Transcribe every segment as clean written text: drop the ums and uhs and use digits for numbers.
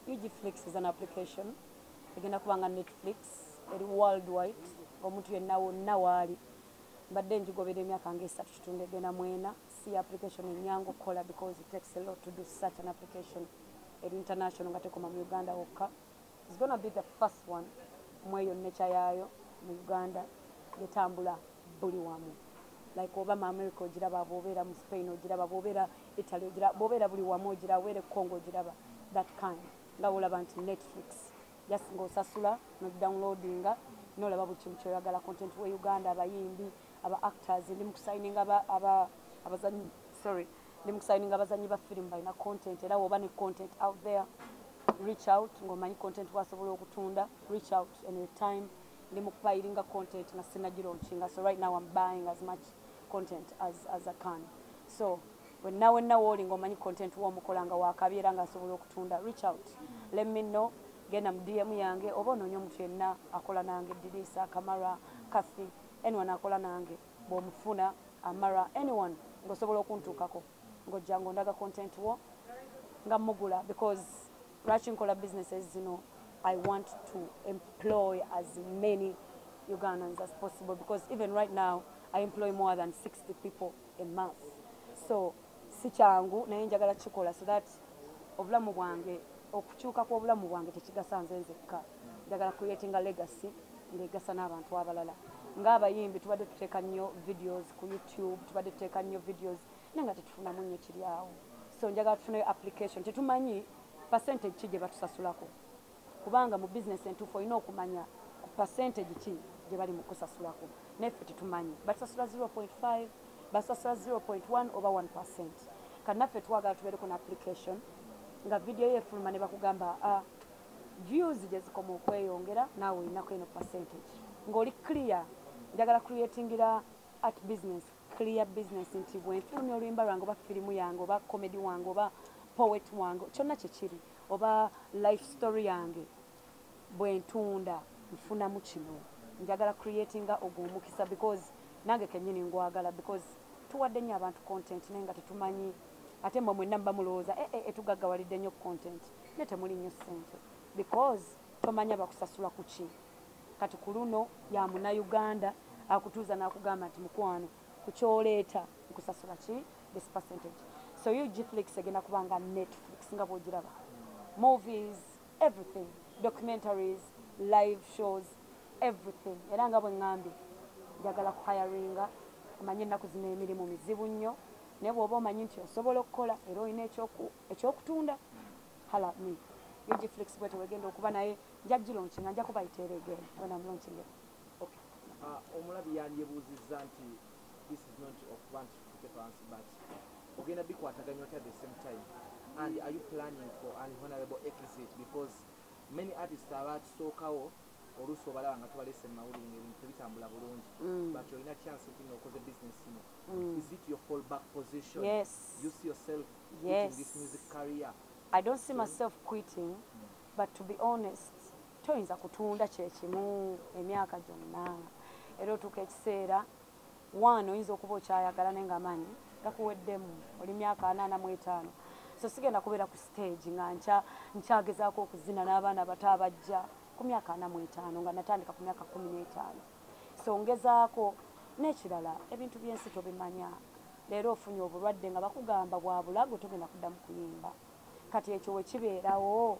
Flix is an application egenda kubanga Netflix eri worldwide omuntu yenna wonna waali mbadde njigobera emyaka ng'esatu kitundu egenda mwena si application enyangu okukola because it takes a lot to do such an application eri international nga tekoma mu Uganda wokka. It's gonna be the first one mweyo nature yaayo mu Uganda getambula buli wamu like oba mu America ogiraba bwobeera mu Spain ogiraba bwobeera Italy ogiraba bwobeera buli wamu ogiraba were Congo ogiraba that kind nga olaba nti Netflix just ng'osasula no downloadinga n'olaba buli kintu kyoyagala content we Uganda abayimbi aba actors ndi mu kusigninga abazanyi ndi mu kusigninga abazanyi ba film balina content era woba ne content out there reach out ng'omanyi content wasobola okutunda reach out anytime ndi mu kupayiringa content nga sinnagironchinga so right now I'm buying as much content as I can so when wooli ng'omanyi content w'omukola nga wakabyera nga asobola okutunda reach out let me know genda mu DM yange oba onoonya omuntu yenna akola nange Dirisa Kamara Kathy anyone akola nange bw'omufuna Amara anyone ng'osobola okuntuukako ng'ojja ng'ondaga content wo nga mugula because lwaki nkola businesses zino I want to employ as many Ugandans as possible because even right now I employ more than 60 people a month so si kyangu naye njagala kikola so that obulamu bwange okukyuka kw'obulamu bwange tekigasa nze nzekka njagala creating a legacy ng'egasa n'abantu abalala ng'abayimbi tubadde tuteeka nnyo videos ku YouTube tubadde tuteeka nnyo videos naye nga tetufunamu nnyo kiri awo so njagala tufuneyo application tetumanyi percentage ki gye batusasulako kubanga mu business entuufu olina okumanya ku percentage ki gye bali mu kusasulako naffe tetumanyi batusasula 0.5 basasula 0.1 oba 1% kannaffe twagala tubeereko na application nga video yefuluma ne bakugamba views gye zikoma okweyongera naawe olinako eno percentage ng'oli clear njagala creatingira at business clear business nti bwenfulumya oluyimba lwange oba firimu yange oba comedy wange oba poet wange kyonna kyekiri oba life story yange bwentunda nfunamu kino njagala creatinga ogw'omukisa because nange kennyini ngwagala because tuwadde nnyo abantu content naye nga tetumanyi ate mmwe mwenna muba mulowooza etugaggawalidde nnyo content naye temuli nnyo ssente because tomanya bakusasula ku ki kati ku luno ya Munnayuganda akutuuza n'akugamba nti mukwano ku kyoleeta nkusasula ki this percentage so Flix egenda kubanga Netflix nga bw'ogiraba movies everything documentaries live shows everything era nga bwe ŋŋambye njagala kuhayaringa omanyi ennaku zino emirimu mizibu nnyo naye bw'oba omanyi nti osobola okukola era olina ekyokutunda hala me Flix bwete wegenda okuba naye nja gironkinga nja kubayiteera again when I'm launching it. Okay. Omulabi yandyebuuzizza nti this is not of want to get answer but ogenda bikwataganya at the same time and are you planning for an honorable exit because many artists abatusookawo oluusi obalaba nga tubalese mumawulire ng'ebintu tebitambula bulungi but olina chance nti ng'okoze business ino is it your fallback position? Yes. You see yourself quitting this music career? I don't see myself quitting but to be honest toyinza kutunda kyekimu emyaka gyonna era otuuka ekiseera one oyinza okuba okyayagala naye nga manyi gakuweddemu oli myaka 45 so sigenda kubeera ku stage nga nkyagezaako okuzina n'abaana bato abajja ku myaka 45 nga natandika ku myaka 15 so ngezaako n'ekirala ebintu by'ensi tobimanya leero ofunye obulwadde nga bakugamba bwa bulago togenda kuddamu kuyimba kati ekyo we kibeerawo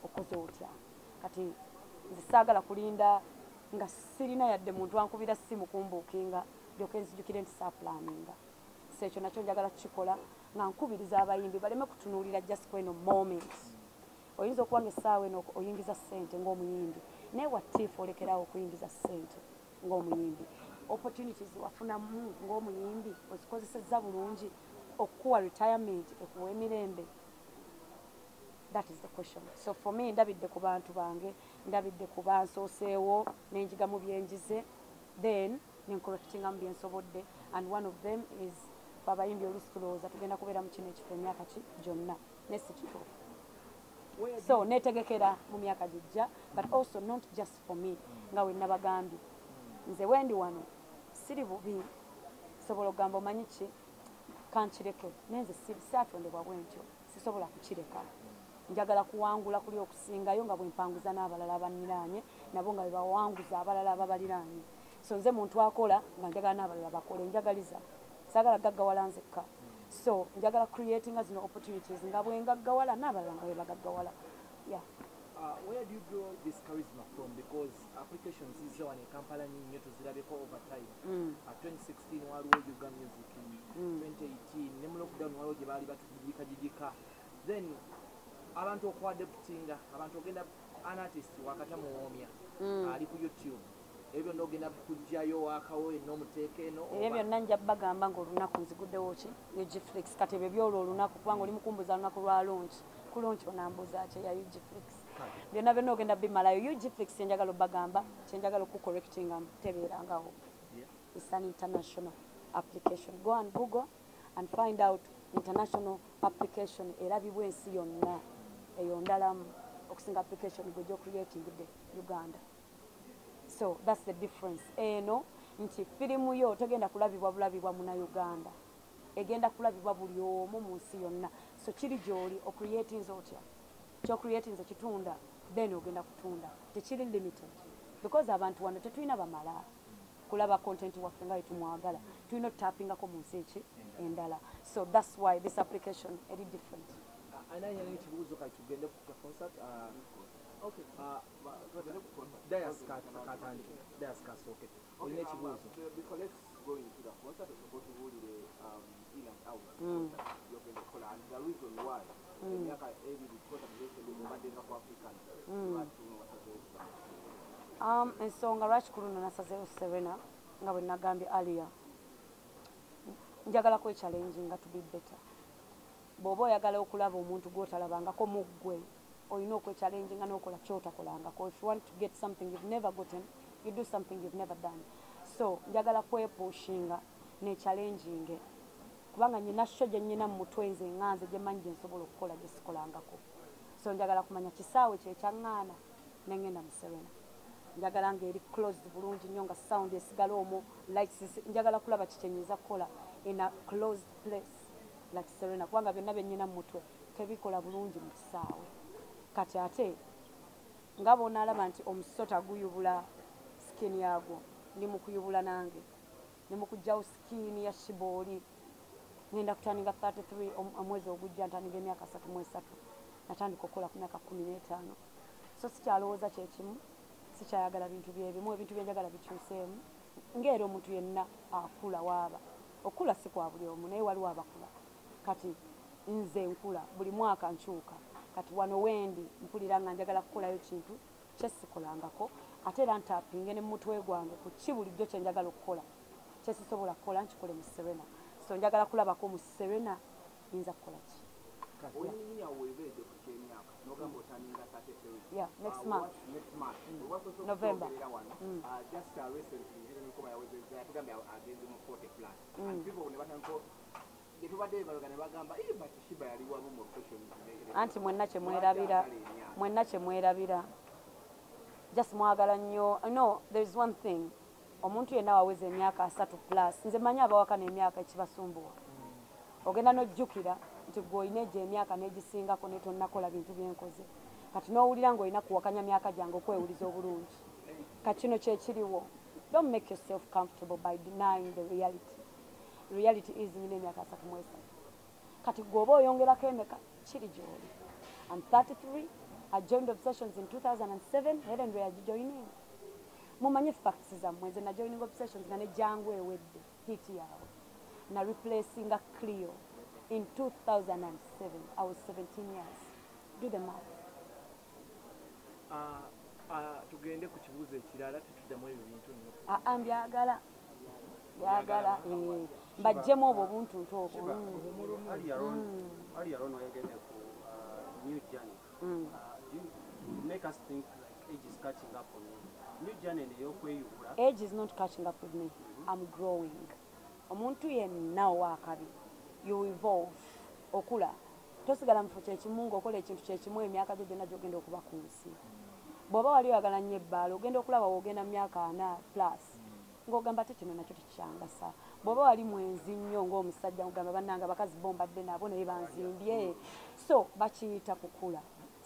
okoze otya kati nze saagala kulinda nga sirina yadde muntu ankubira ssimu kumbuukinga lyoke nzijukire nti saapulaninga so ekyo nakyo njagala kukikola nga nkubiriza abayimbi baleme kutunuulira just kweno moment oyinza okuba nga essaawa eno oyingiza ssente ng'omuyimbi naye watiifu olekerawo okuyingiza ssente ng'omuyimbi opportunities wafunamu ng'omuyimbi ozikozesezza bulungi okuwa retirement ekuwa emirembe. That is the question. So for me, ndabidde ku bantu bange, ndabidde ku bansooseewo, nenjiga mu byenjize, then nencorrectinga mu byensobodde, and one of them is abayimbi oluusi tulowooza tugenda kubeera mu kino ekifo emyaka gyonna naye si kituufu. So netegekera mu myaka gijja, but also not just for me, nga we nabagambye. Nze wendi wano, siri bubi, sobola okugamba omanyi ki, kankireke, naye nze saatondebwa bwentyo, sisobola kukireka. njagala kuwangula kuli okusingayo nga bwe mpanguza n'abalala abanniraanye nabo nga bwe bawanguza abalala ababaliraanye. So nze muntu akola nga njagala n'abalala bakole, njagaliza saagala gaggawala nzekka. So njagala creating zino opportunities nga bwe ngaggawala n'abalala nga bwe bagaggawala. Yeah. Where do you draw this charisma from? Because applications is one in Kampala nnyo tuzirabeko over time. 2016 waliwo Uganda Music, 2018 ne mu lockdown waliwo gye baali batujijika. Then abantu okwadeptinga, abantu ogenda an artist wakata muwomya ali ku YouTube. Ebyo ndogenda kujjayo wakawo n'omuteeka eno. Ebyo byonna njja bagamba ng'olunaku nziguddewo ki UGFlix kati ebyo byolwo olunaku kubanga oli mukumbuza lunaku lwa launch. Ku launch onambuuza ki ya UGFlix. Byonna byonna ogenda bimalayo. UGFlix enjagala bagamba kyenjagala okucorrectinga tebeerangawo. It's an international application. Go and Google and find out international application erabibwa ensi yonna eyo ndalamu okusinga application gwe creating Uganda. So that's the difference. Eno nti firimu yo tegenda kulabibwa muna Uganda. Egenda kulabibwa buli omu mu nsi yonna. So kiri gy'oli ocreating otya. Kyo creating kitunda then ogenda kutunda. Tekiri limited. Because abantu wano tetulina bamala kulaba content waffe nga tumwagala. Tulina tappingako mu nsi eki endala. So that's why this application is different. Ananya n'ekibuuzo kati tugende ku concert. Okay. Dias okay. Olina ekibuuzo. Because let's go into the concert because we will in and out. You're going to call and the reason why emyaka ebiri twatambulese mubadde nga ku African. Ensonga lwaki kuno nasazeewo Serena nga bwe nagambye earlier. Njagala kwe challenge nga to be better. Bw'oba oyagala okulaba omuntu gw'otalabangako mu ggwe olina okwe challenge nga n'okola ky'otakolangako. If you want to get something you've never gotten, you do something you've never done. So njagala kwepushinga ne challenging kubanga nyina sho gye nyina mu mutwe nze nganze gye manyi gye nsobola okukola gye sikolangako. So njagala kumanya kisaawe kye kyaŋŋaana ne ngenda mu Serena. Njagala ng'eri closed bulungi nnyo nga sound esigala omwo lights. Njagala kulaba kikyenyiza kukola in a closed place like Serena kubanga byonna bye nnyina mu mutwe tebikola bulungi mu kisaawe. Kati ate nga bw'onaalaba nti omusota guyubula skin yagwo ndi mu kuyubula nange ne mu kuggyawo skin ya SHEEBAH ngenda kutandika 33 omwezi ogujja ntandika emyaka 33 natandika okukola ku myaka 15. So sikyalowooza kyekimu sikyayagala bintu byebimu ebintu byenjagala bikyuseemu ng'era omuntu yenna akula waaba okula si kwa buli omu naye waliwo abakula. Kati nze nkula buli mwaka nkyuka. Kati wano wendi mpulira nga njagala kukolayo kintu kyesikolangako ate era ntapinge ne mutwe gwange ku ki bulijjo kye njagala okukola kyesisobola kukola nkikole mu Serena. So njagala kulabako mu Serena nyinza kukola ki. Yeah, next month. November. Just recently, and people anti mwenna kye mwerabira just mwagala nnyo. No, there is one thing. Omuntu yenna waweza emyaka 3+ nze manyi abawakana emyaka ekibasumbuwa. Ogenda n'ojjukira nti gw'olina egyo emyaka n'egisingako ne tonnakola bintu byenkoze. Kati n'owulira ng'olina kuwakanya myaka gyange okwewuliza obulungi. Kati kino kyekiriwo. Don't make yourself comfortable by denying the reality. Reality is nyine emyaka 33. Kati gwoba oyongerako emeka kiri gy'oli. I'm 33. I joined Obsessions in 2007. Helen Ray agijoining. Mumanye facts zammwe nze na joining Obsessions nga ne Jangu ewedde hit yaabwe. Na replacing a Clio in 2007. I was 17 years. Do the math. Tugende ku kibuuzo ekirala tetuddamu ebyo bintu nnyo. Mbyagala. Byagala. Mbajjemu obwo buntuntu obwo. Earlier on, I get a new journey. You make us think like age is catching up on you. New journey in your way you were. Age is not catching up with me. I'm growing. Omuntu yenna wakabi. You evolve. Okula. Tosigala mu kyekimu ng'okola ekintu kyekimu emyaka gyo gyonna gy'ogenda okuba ku nsi. Bw'oba wali oyagala nnyo ebbaala ogenda okulaba w'ogenda mu myaka 4+ ng'ogamba ate kino nakyo tekyangasa. Bw'oba wali mwenzi nnyo ng'omusajja ng'ogamba bannange abakazi bombadde nabo naye banzimbye. So bakiyita kukula.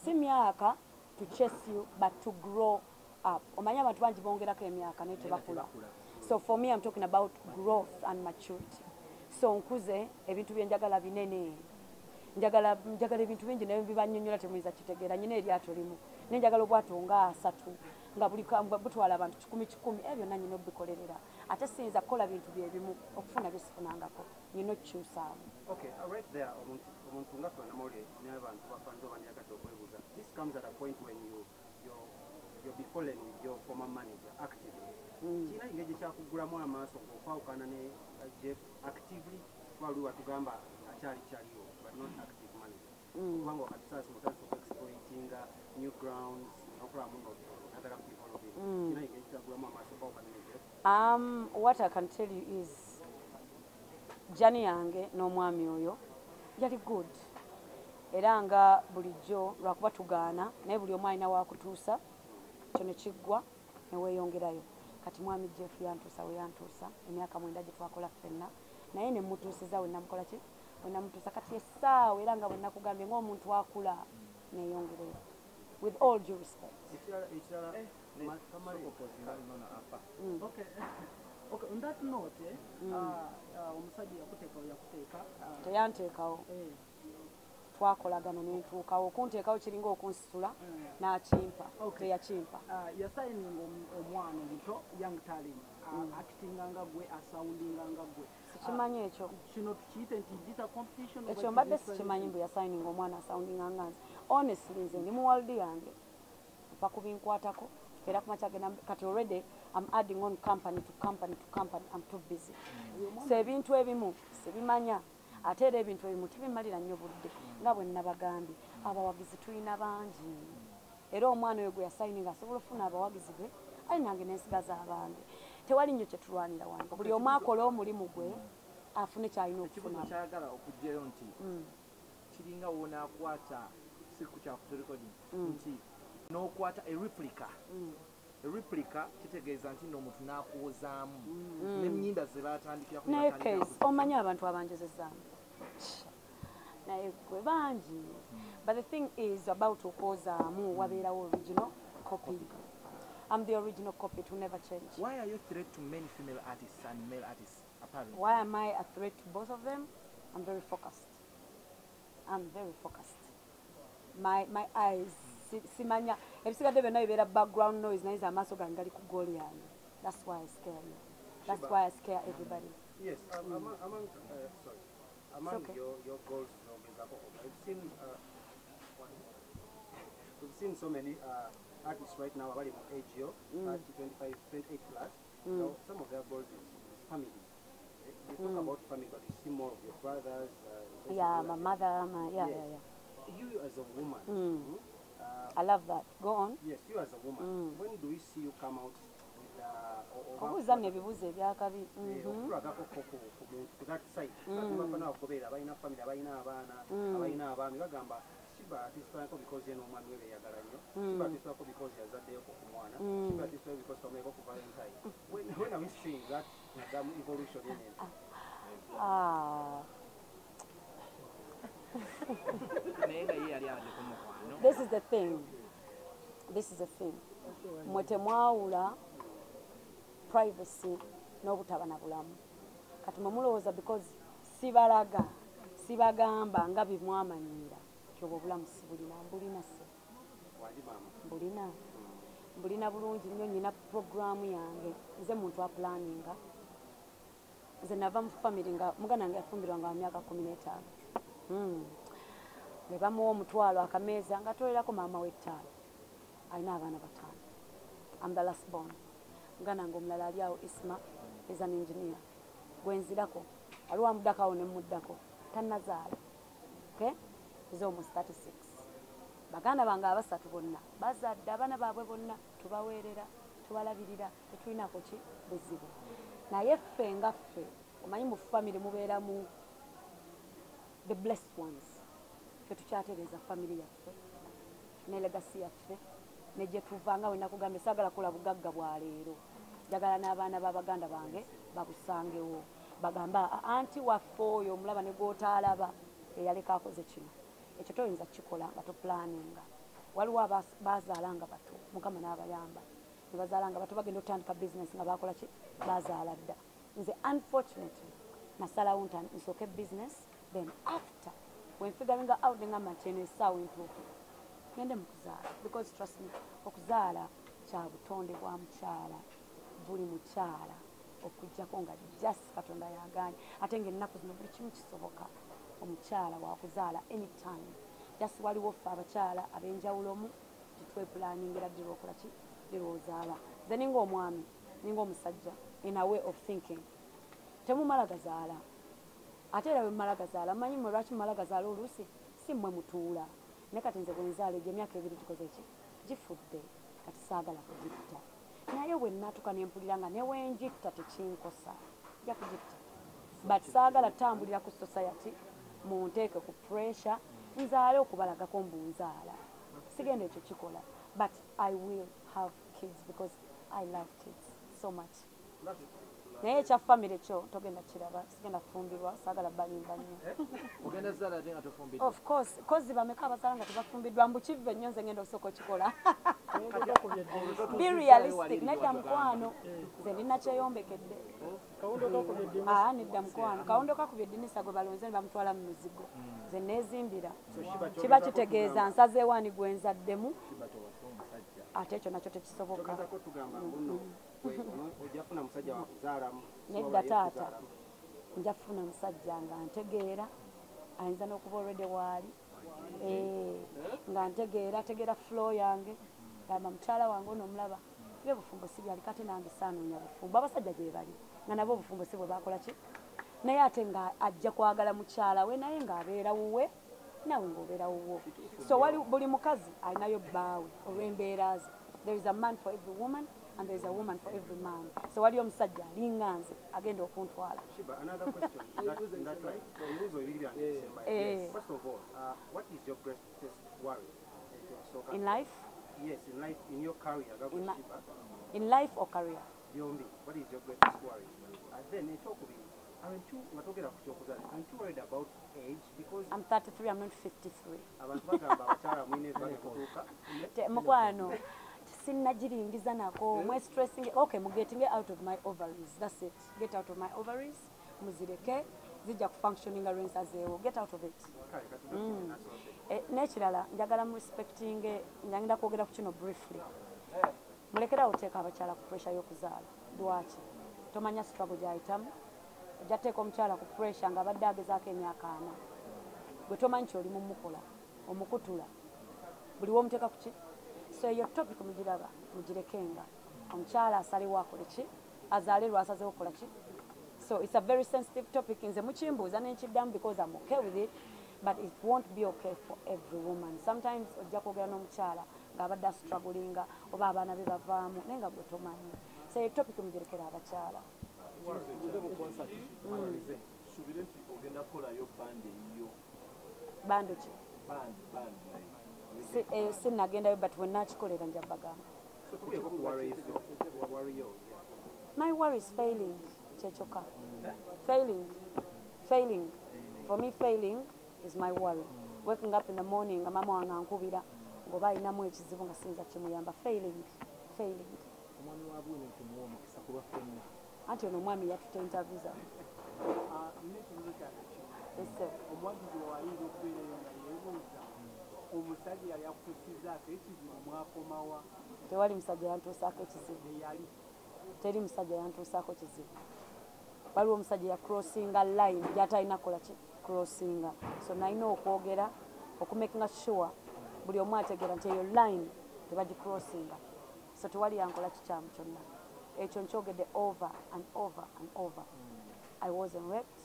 si myaka to chase you but to grow up. Omanya abantu bangi bongerako emyaka naye tebakula. So for me I'm talking about growth and maturity. So nkuze ebintu byenjagala binene. Njagala ebintu bingi naye bibanyonnyola temuyinza kitegeera. Nyina eryato limu nenjagala obwato nga 3 nga buli butwala abantu 10 ebyo nanyina obikolerera ate siyinza kukola bintu byebimu okufuna byesifunangako nyina okukyusaamu. Okay, right there omuntu nga fana mole n'abantu bafanze banyagadde okwebuuza. This comes at a point when you're befallen with your former manager actively. Kina engeri kyakugulamu amaaso ng'okwawukana ne Jeff actively waliwo tugamba akyali kyaliwo but not active manager. Kubanga wakati sasa mutandika okuexploiting new grounds n'okola muno nataka kudeveloping. Kina engeri kyakugulamu amaaso okwawukana ne Jeff. What I can tell you is Jani yange n'omwami oyo yali good era nga bulijjo lwakuba tugaana naye buli omu alina wakutuusa kyo ne kiggwa ne weeyongerayo. Kati mwami Jeff yantuusa we yantuusa emyaka 9 gye twakola ffenna naye ne mutuusiza we namukola ki we namutuusa kati essaawa era nga bwe nakugambye ng'omuntu akula neeyongerayo with all due respect. Okay, on that note, omusajja yakuteeka teyanteekawo twakolagana nentuukawo okunteekawo kiringa okunsitula n'akimpa teyakimpa. yasayininga omwana omuto young talent actinga nga gwe asoundinga nga gwe sikimanyi ekyo kino tukiyite nti gita competition ekyo mbadde sikimanyi mbu yasayininga omwana asoundinga nga nze. Honestly nze ndi mu world yange mpa kubinkwatako era kumakya genda kati already I'm adding on company to company to company. I'm too busy. So ebintu ebimu sibimanya ate era ebintu ebimu tibimalira nnyo budde nga bwe nabagambye abawagizi tulina bangi era omwana oyo gwe yasayininga asobola ofuna abawagizi be ali nange nensigaza abange tewali nnyo kyetulwanira wange buli omu akola omulimu gwe afune kyalina okufuna. Ekibuzo kyagala okugjayo nti kiringa wonaakwata si ku kyakuturekodi nti n'okwata replica kitegeeza nti n'omuntu n'akuwozaamu n'ennyimba ze baatandikira naye case omanyi abantu abanjezezaamu naye gwe bangi but the thing is about okwozaamu wabeerawo original copy. I'm the original copy, it will never change. Why are you a threat to many female artists and male artists apparently? Why am I a threat to both of them? I'm very focused. My eyes simanya ebisigadde byonna bibeera background noise naye amaaso gange gali ku goali yange. That's why I scare you. That's why I scare everybody. Yes, among your goals, we've seen so many artists right now are in age 25, 28 plus. So some of their goals is family. They talk about family, but you see more of your brothers. My mother, yeah. You as a woman. I love that. Go on. Yes, you as a woman. When do we see you come out with obuuza nno ebibuuzo ebyakabi okulagako ku that side bafana bakobeera balina family abalina abaana abalina abaami bagamba Sheebah atisitwako because ye n'omwami we beeyagala nnyo Sheebah atisitwako because yazaddeyoko ku mwana Sheebah atisitwako because twamuleeko ku Valentine. When are we seeing that evolution in it? This is the thing. Mwe temwawula privacy n'obutaba na bulamu. Kati mwe mulowooza because sibagamba nga bimwamanyiira kyoba obulamu sibulina mbulina bulungi nnyo nyina programu yange nze muntu wa planninga. Nze nava mu family nga muganda wange yafumbirwa nga wa myaka 15. Ne bamuwa omutwalo akameeza nga tolerako maama we ttaano alina abaana 5. I'm the last born. Muganda wange omulala ali awo Isma is an engineer gwenzirako aliwo amuddakawo ne muddako tannazaala. Okay? He's almost 36. Baganda bange abasatu bonna bazadde abaana baabwe bonna tubaweerera tubalabirira tetulinaako ki buzibu naye ffe nga ffe omanyi mu family mubeeramu the blessed ones tetukyatereeza family yaffe ne legacy yaffe ne gye tuva nga we nakugambye saagala kola bugagga bwa leero njagala n'abaana b'abaganda bange babusangewo bagamba anti waffe oyo omulaba ne gw'otaalaba eyaleka akoze kino ekyo toyinza kikola nga topulaninga waliwo bazaalanga bato mukama n'abayamba ne bazaalanga bato bagenda okutandika bizinesi nga bakola ki bazaala dda nze unfortunately nasalawo nsooke business then after when figuring out ngamba nti eno essaawa entuufu ngende mu kuzaala because trust me okuzaala kya butonde bwa mukyala buli mukyala okujjako nga just katonda yaganye ate ng'ennaku zino buli kimu kisoboka omukyala wakuzaala anytime just waliwo ffe abakyala ab'enjawulomu titwepulaningira ddi lwokola ki ddi lwozaala nze ninga omwami ninga omusajja in a way of thinking temumala gazaala ate era bwe mumala gazaala mmanyi mwe lwaki mumala gazaala oluusi si mmwe mutuula naye kati nze bwe nzaala egyo emyaka 2 gikoze ki gifudde kati saagala kugitta naye bwe natuka nempulira nga newenjitta tekinkosa nja kugitta but saagala tambulira ku society munteeke ku pressure nzaale okubalagako mbunzaala sigenda ekyo kikola but I will have kids because I love kids so much naye ekya family kyo togenda kiraba sigenda kufumbirwa saagala balimba nnyo ogenda zaala ate nga tofumbidwa of course kozi bameka abazaala nga tebafumbiddwa mbukive nnyo nze ngenda osooka okikola be realistic nedda mukwano nze ndina kyeyombekedde nedda mukwano kawundo kakubye eddinisa gwe balonze ne bamutwala mu muzigo nze neezimbira kiba kitegeeza nsazeewo ani gwe nzaddemu ate ekyo nakyo tekisoboka nedda taata nja kufuna musajja nga ntegeera ayinza n'okuba olwedde waali nga ntegeera ategeera flow yange gamba mukyala wange onoomulaba bye bufumbo si byali kate nange saanoonya bufumbo abasajja gye bali nga nabo obufumbo si bwe bakola ki naye ate nga ajja kwagala mukyala we naye ng'abeera wuwe nawe ng'obeera wuwo so wali buli mukazi alinayo bbaawe olw'embeera ze there is a man for every woman and there is a woman for every man so waliyo omusajja alinga nze agenda okuntwala Shiba, another question. That's right. So you also really First of all, what is your greatest worry? in life Yes, in life, in your career. in life or career What is your greatest worry? And then talk with you. Aren't you worried about age? Because I'm 33, I'm not 53 abantu bagamba abakyala mwine mukwano sinnagiringiza nako mwe stressing okay mu getting out of my ovaries that's it get out of my ovaries muzireke zijja kufunctioning arensazeewo get out of it n'ekirala njagala mu respecting njagenda kwogera ku kino briefly mulekera oteeka abakyala ku pressure y'okuzaala lwaki tomanya struggle gyayitamu ojja teeka omukyala ku pressure nga abadde agezaako emyaka 4 gwe tomanyi kyoli mumukola omukutula buli womuteeka ku ki so eyo topic mugiraba mugirekenga omukyala asalewo akole ki azaale lwasazeewo okukola ki so it's a very sensitive topic nze mukimbuuza nenkiddamu because I'm okay with it but it won't be okay for every woman sometimes ojja kwogera n'omukyala ng'abadde strugglinga oba abaana be bavaamu naye nga gwe tomanyi so eyo topic mugirekera abakyala subire nti ogenda kukolayo bandi eyiyo bando ki eyo sinnagendayo but wennakikolera nja bagamba my worry is failing kyekyoka failing for me failing is my worry waking up in the morning nga mama wange ankubira ngoba ayinamu ekizibu nga siyinza kimuyamba failing omwami wabwine ntumuwa omukisa kuba ffenna anti ono omwami yatuta interview zamu n'ekibuzo kyange omwagizi wayinza okubeerayo nga yeebuuza omusajja yali akutuusizaako ekizibu mwakomawa tewali musajja yantuusaako ekizibu eyali teri musajja yantuusaako kizibu waliwo omusajja ya crossinga line gyatalina kukola ki crossinga so nalina okwogera okumakinga sure buli omu ategeera nti eyo line tebagicrossinga so tewali yankola kikyamu kyonna ekyo nkyogedde over and over I wasn't raped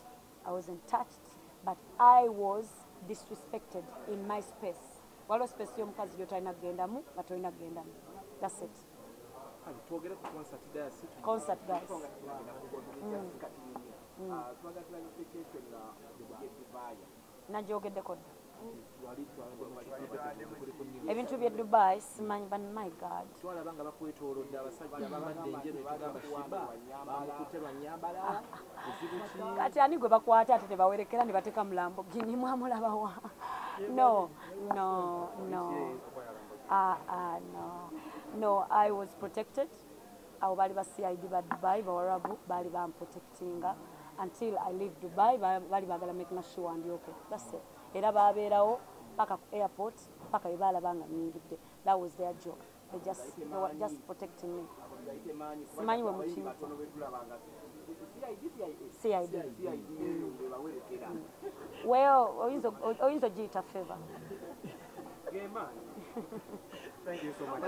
I wasn't touched but I was disrespected in my space waliwo space y'omukazi gyotalina kugendamu nga tolina kugendamu that's it twogere ku concert guys nagyogeddeko dda ebintu bye Dubai simanyi but my God twalaba nga bakwetoolodde abasajja ababadde enje netugamba shiba bamukutte lwanyambala ezibu ki kati ani gwe bakwata ate tebawerekera ne bateeka mulambo gini mwamulabawa no No. No, I was protected. Abo bali ba CID ba Dubai bawarabu bali protectinga until I leave Dubai bali bagala make sure ndi okay. That's it. Era babeerawo paka airport paka ibala banga nyingidde. That was their job. They were just protecting me. Simanyi we mukiyita. CID. Well, oyinza ogiyita favor. Thank you so much.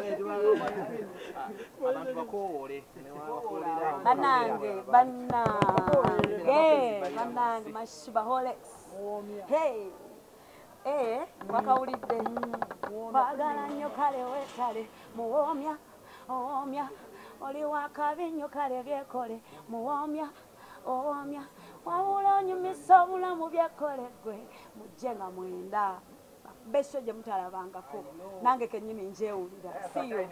Banange, my SHEEBAH. Hey, wakawulidde. Kwagala nnyo kale wetale, muwoomya, owoomya, oli wakabi nnyo kale byekole, muwoomya, owoomya, wabula onyumisa obulamu byekole gwe, mujje nga mwenda. Besho gye mutalabangako nange kennyini njewulira siyo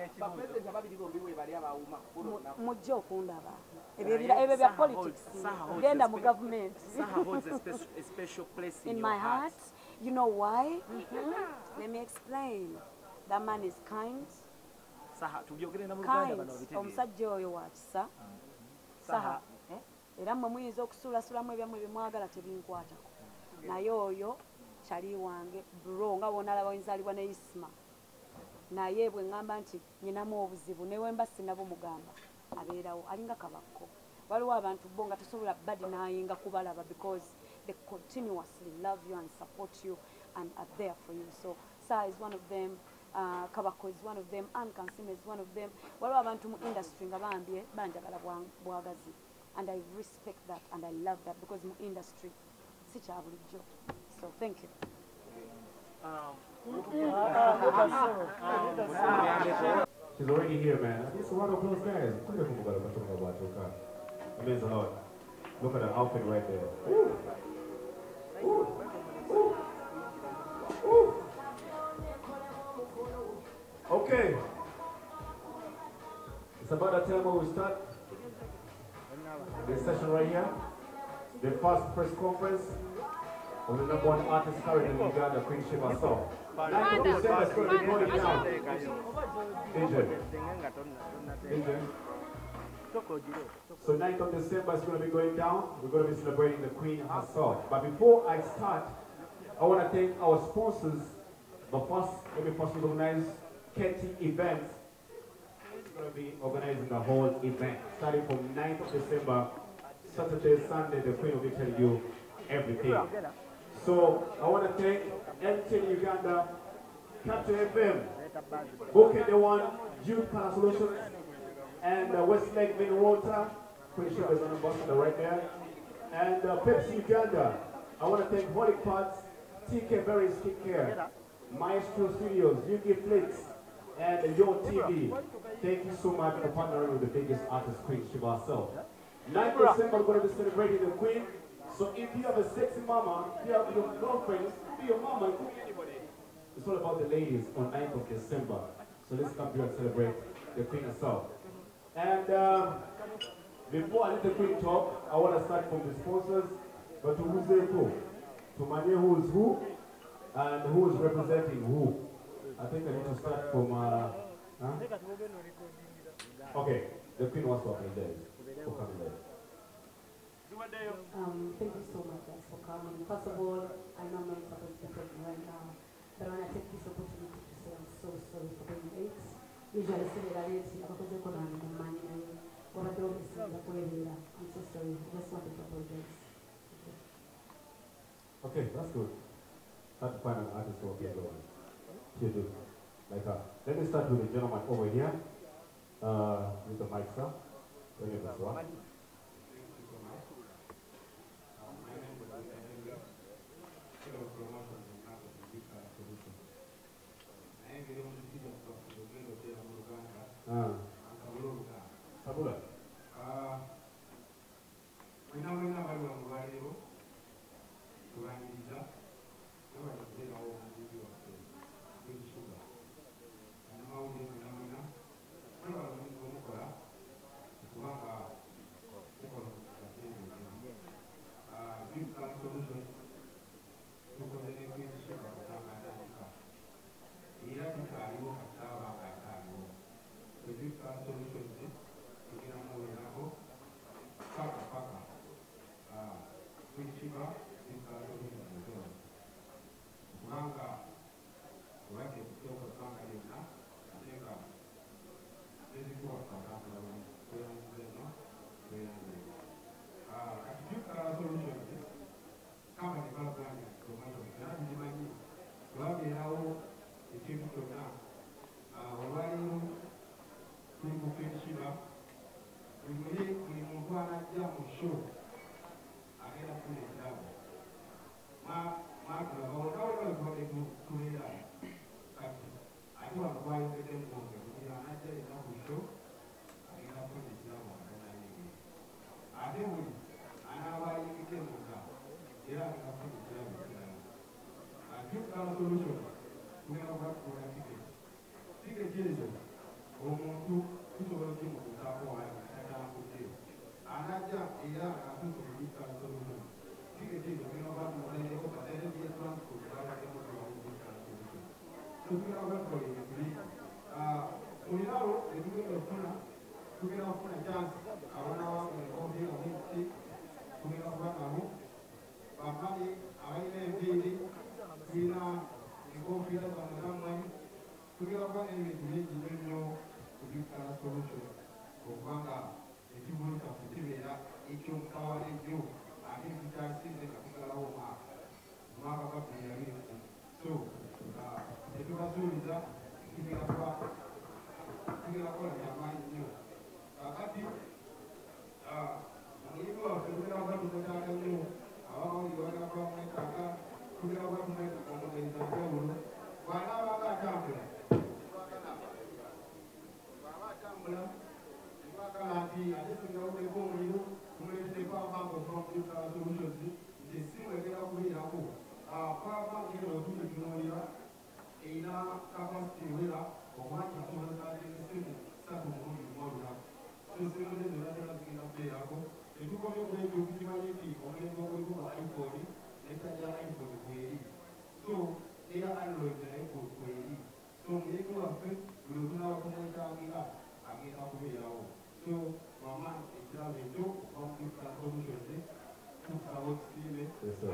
mujja okundaba ebyo bya politics genda mu government in my heart. You know why? Let me explain. That man is kind. Omusajja oyo wa kisa saha era mmwe muyinza okusuulasulamu ebyammwe byemwagala tebinkwatako naye oyo chali wange bro nga bonala bayinzalibwa ne Isma naye bwe ngamba nti nyinamu obuzibu newe mba sinabo mugamba abeerawo alinga kabakko waliwo abantu bo nga tosobola badi nayinga kubalaba because they continuously love you and support you and are there for you. So Sa is one of them, Kabako is one of them, and Kansime is one of them. Waliwo abantu mu industry nga bambye banjagala bwagazi and I respect that and I love that because mu industry si kya bulijjo. So thank you. She's already here, man. This is one of those guys. It means a lot. Look at the outfit right there. Woo. Woo. Woo. Okay. It's about that time when we start this session right here. The first press conference of the #1 artist current in Uganda, Queen SHEEBAH Song. 9th of December is going to be going down. So 9th of December is going to be going down. We're going to be celebrating the Queen herself. But before I start, I want to thank our sponsors. But first, let me first recognize KT Events. It's going to be organizing the whole event, starting from 9th of December, Saturday, Sunday. The Queen will be telling you everything. So I want to thank MTN Uganda, Captain FM, Booking the One, Youth Power Solutions, and Westlake Mineral Water. Queen SHEEBAH is an ambassador right there. And Pepsi Uganda. I want to thank Holy Pots, TK Berry Skincare, Maestro Studios, UK Flix, and Your TV. Thank you so much for partnering with the biggest artist, Queen SHEEBAH herself. 9th December, we're going to be celebrating the Queen. So if you have a sexy mama, if you have your girlfriends, be your mama, it could be anybody. It's all about the ladies on 9th of December. So let's come here and celebrate the Queen herself. And before I let the Queen talk, I want to start from the sponsors. But to who's there who? To Mane who is who? And who is representing who? I think I need to start from, Okay, the Queen was talking there. For coming there. Thank you so much guys for coming. First of all, I know I'm not supposed to be talking right now, but I want to take this opportunity to say I'm so sorry for being late. Usually I say that I'm so sorry. I just wanted to apologize. Okay, that's good. Start to find an artist who will be the one. Here, do. Like let me start with the gentleman over here. With the mic, sir. Sabula. solutions kugira muweraho paka kwishiba zikala solutions zose kubanga wake kutoka kanga yena atenga ezikuwa kakanga kuyanzema kuyanzema katijuka solutions kama ni bagani tomato kandi jimanyi waberawo ekintu kyonna olwaliiro tuli mu kwishiba buli muntu anajja mu sho agenda kufuna ekirabo tubeera kati ate wano twayongedde mugonge buli anajja yenna ku sho agenda kufuna ekirabo aganayingire ate buli anaaba ayingidde munda era agenda kufuna ekirabo ekirala akyukala solution tugenda kubakukola tiketi ezo omuntu tusobola okukimukusaako wala atatambudde anajja era atuuka okuyitala solution tiketi ezo tugenda kubakukolereko katerebiye transport babaddemu tubawuyitala solution tugenda kubakukola ebituli olinawo etugenda okufuna tugenda kufuna chance abanawange enkofiira miti tugenda kuba nabo bamali abalina enviiri tulina enkofiira zamuzamwanyi tugenda kuba n'ebintu bingi nnyo kubyukala solution okubanga ekibulo kyaffe kibeera ekyompawalejjo ate tukyasize nga tugalawo omwaka gwa 2020 so tetubasuubiza tugenda kukola byamaanyi nnyo kakati omulimu waffe tugenda kuba tumwetaaga nnyo abamawulire bagenda kuba mwetaaga tugenda kuba tumwetaaga omugenzi njawulo bw'anaabanga atambula twagala nti ate singawuleko omuliro tumuleeteko abange okubamukyukala solutions nti essimu egenda kubeerako kwabange eno otulitunuulira erina kapasity ewera okuba kyasobozesa ate essimu 3 mulundi lumu olunaku so essimu ze zonna zonna zigenda kubeerako tetukomye ku ebyo tukimanyi nti omulembe ogulikuba iphone nettajja iphone kweri so era android naye kweri so omulembe waffe buli otunaaba tumwetaagira agenda kubeerawo so mama ekirabo ekyo okubamukyukala solutions tukusaba otusiime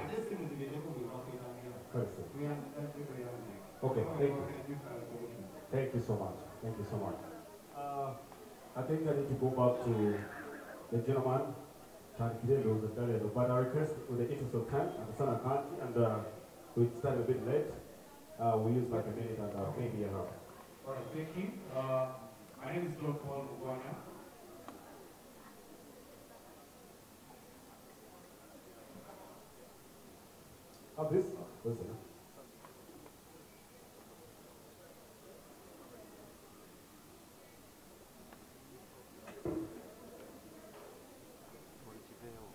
ate essimu zibeereko bwe bakwetagira tuyanzidde kweyanze Okay, thank you so much. Thank you so much. I think I need to go back to the gentleman, but I request, with the interest of time, and the son of country, and we started a bit late. We use like a minute and maybe a half. All right, thank you. My name is John Paul Mugwana. Have this? Listen.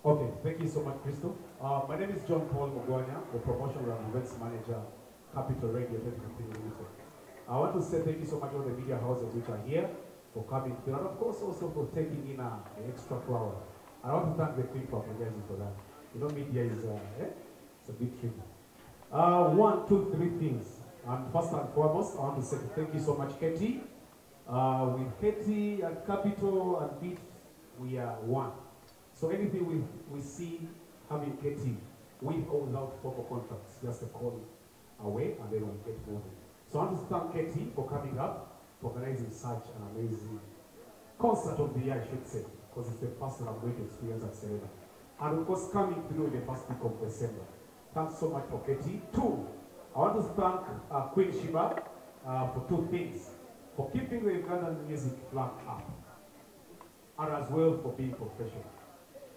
Okay, thank you so much, Crystal. My name is John Paul Mugwanya, the Promotional and Events Manager, Capital Radio 2015 Limited. I want to say thank you so much to all the media houses which are here for coming today, and of course also for taking in an extra 2 hours. I want to thank the Queen for apologizing for that. You know, media is it's a big treat. 1, 2, 3 things. And first and foremost, I want to say thank you so much, Katie. With Katie and Capital and Beat, we are one. So anything we see having Katie, with or without formal contracts, just a call away and then we get moving. So I want to thank Katie for coming up, for organizing such an amazing concert of the year, I should say, because it's the first time I'm going to experience at Serena. And of course, coming through in the first week of December. Thanks so much for Katie. 2, I want to thank Queen SHEEBAH for 2 things. For keeping the Ugandan music flag up, and as well for being professional.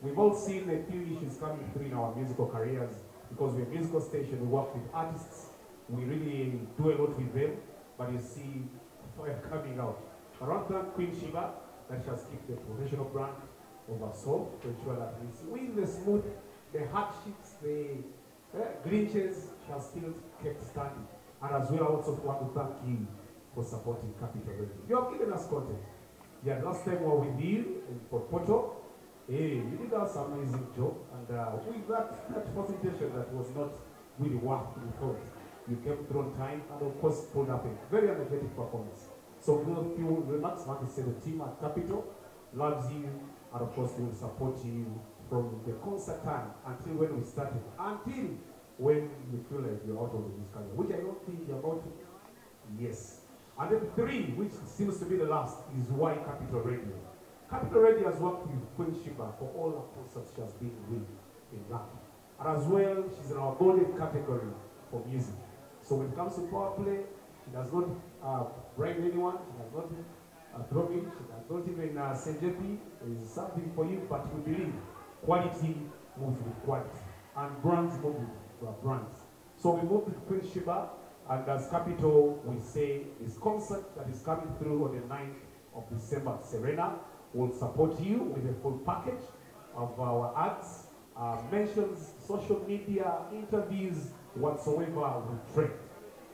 We've all seen a few issues coming through in our musical careers because we're a musical station, we work with artists, we really do a lot with them, but you see fire coming out. I want to thank Queen SHEEBAH that she has kept the professional brand of our soul to ensure that we see the smooth, the hardships, the glitches, she has still kept standing. And as well, I also want to thank you for supporting Capital Radio. You have given us content. Yeah, last time we were with you in Port Porto. Hey, you did us an amazing job, and with that presentation that was not really worth the thought. You came through on time, and of course pulled up a very energetic performance. So we will few remarks. Want to say the team at Capital loves you, and of course we will support you from the concert time until when we started, until when you feel like you're out of the music career, which I don't think you're about to. Yes. And then 3, which seems to be the last, is why Capital Radio. Capital Radio has worked with Queen SHEEBAH for all her concerts she has been with in London. And as well, she's in our golden category for music. So when it comes to power play, she does not bribe anyone, she does not throw in, she does not even say JP is something for you, but we believe quality moves with quality, and brands move with brands. So we move with Queen SHEEBAH, and as Capital, we say this concert that is coming through on the 9th of December, Serena will support you with a full package of our ads, mentions, social media, interviews, whatsoever we trade.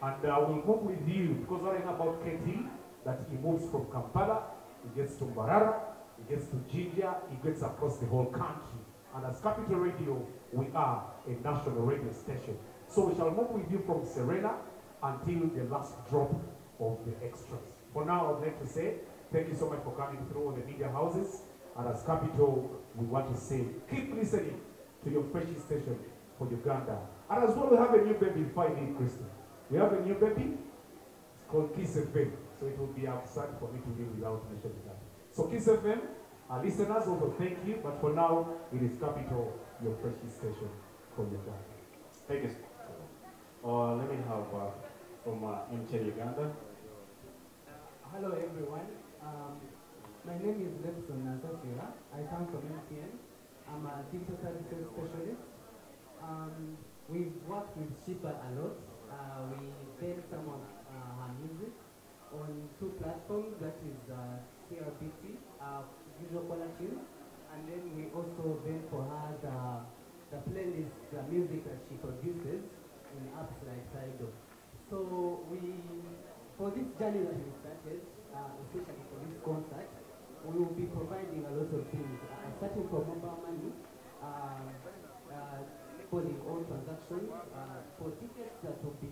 And we'll move with you, because what I know about KT, that he moves from Kampala, he gets to Mbarara, he gets to Jinja, he gets across the whole country. And as Capital Radio, we are a national radio station. So we shall move with you from Serena until the last drop of the extras. For now, I'd like to say thank you so much for coming through the media houses. And as Capital, we want to say keep listening to your freshie station for Uganda. And as well, we have a new baby, finally, Crystal. We have a new baby. It's called Kiss FM. So it will be absurd for me to live without mentioning that. So Kiss FM, our listeners also thank you. But for now, it is Capital, your freshie station for Uganda. Thank you. Let me have from MTN Uganda. Hello everyone. My name is Lepson Nazafira. I come from MTN. I'm a digital services specialist. We've worked with SHEEBAH a lot. We built some of her music on 2 platforms, that is CRBT, Visual Quality, and then we also built for her the playlist, the music that she produces in apps like Tidal. So for this journey that we started, especially for this concert, we will be providing a lot of things, starting from mobile money, recording all transactions, for tickets that will be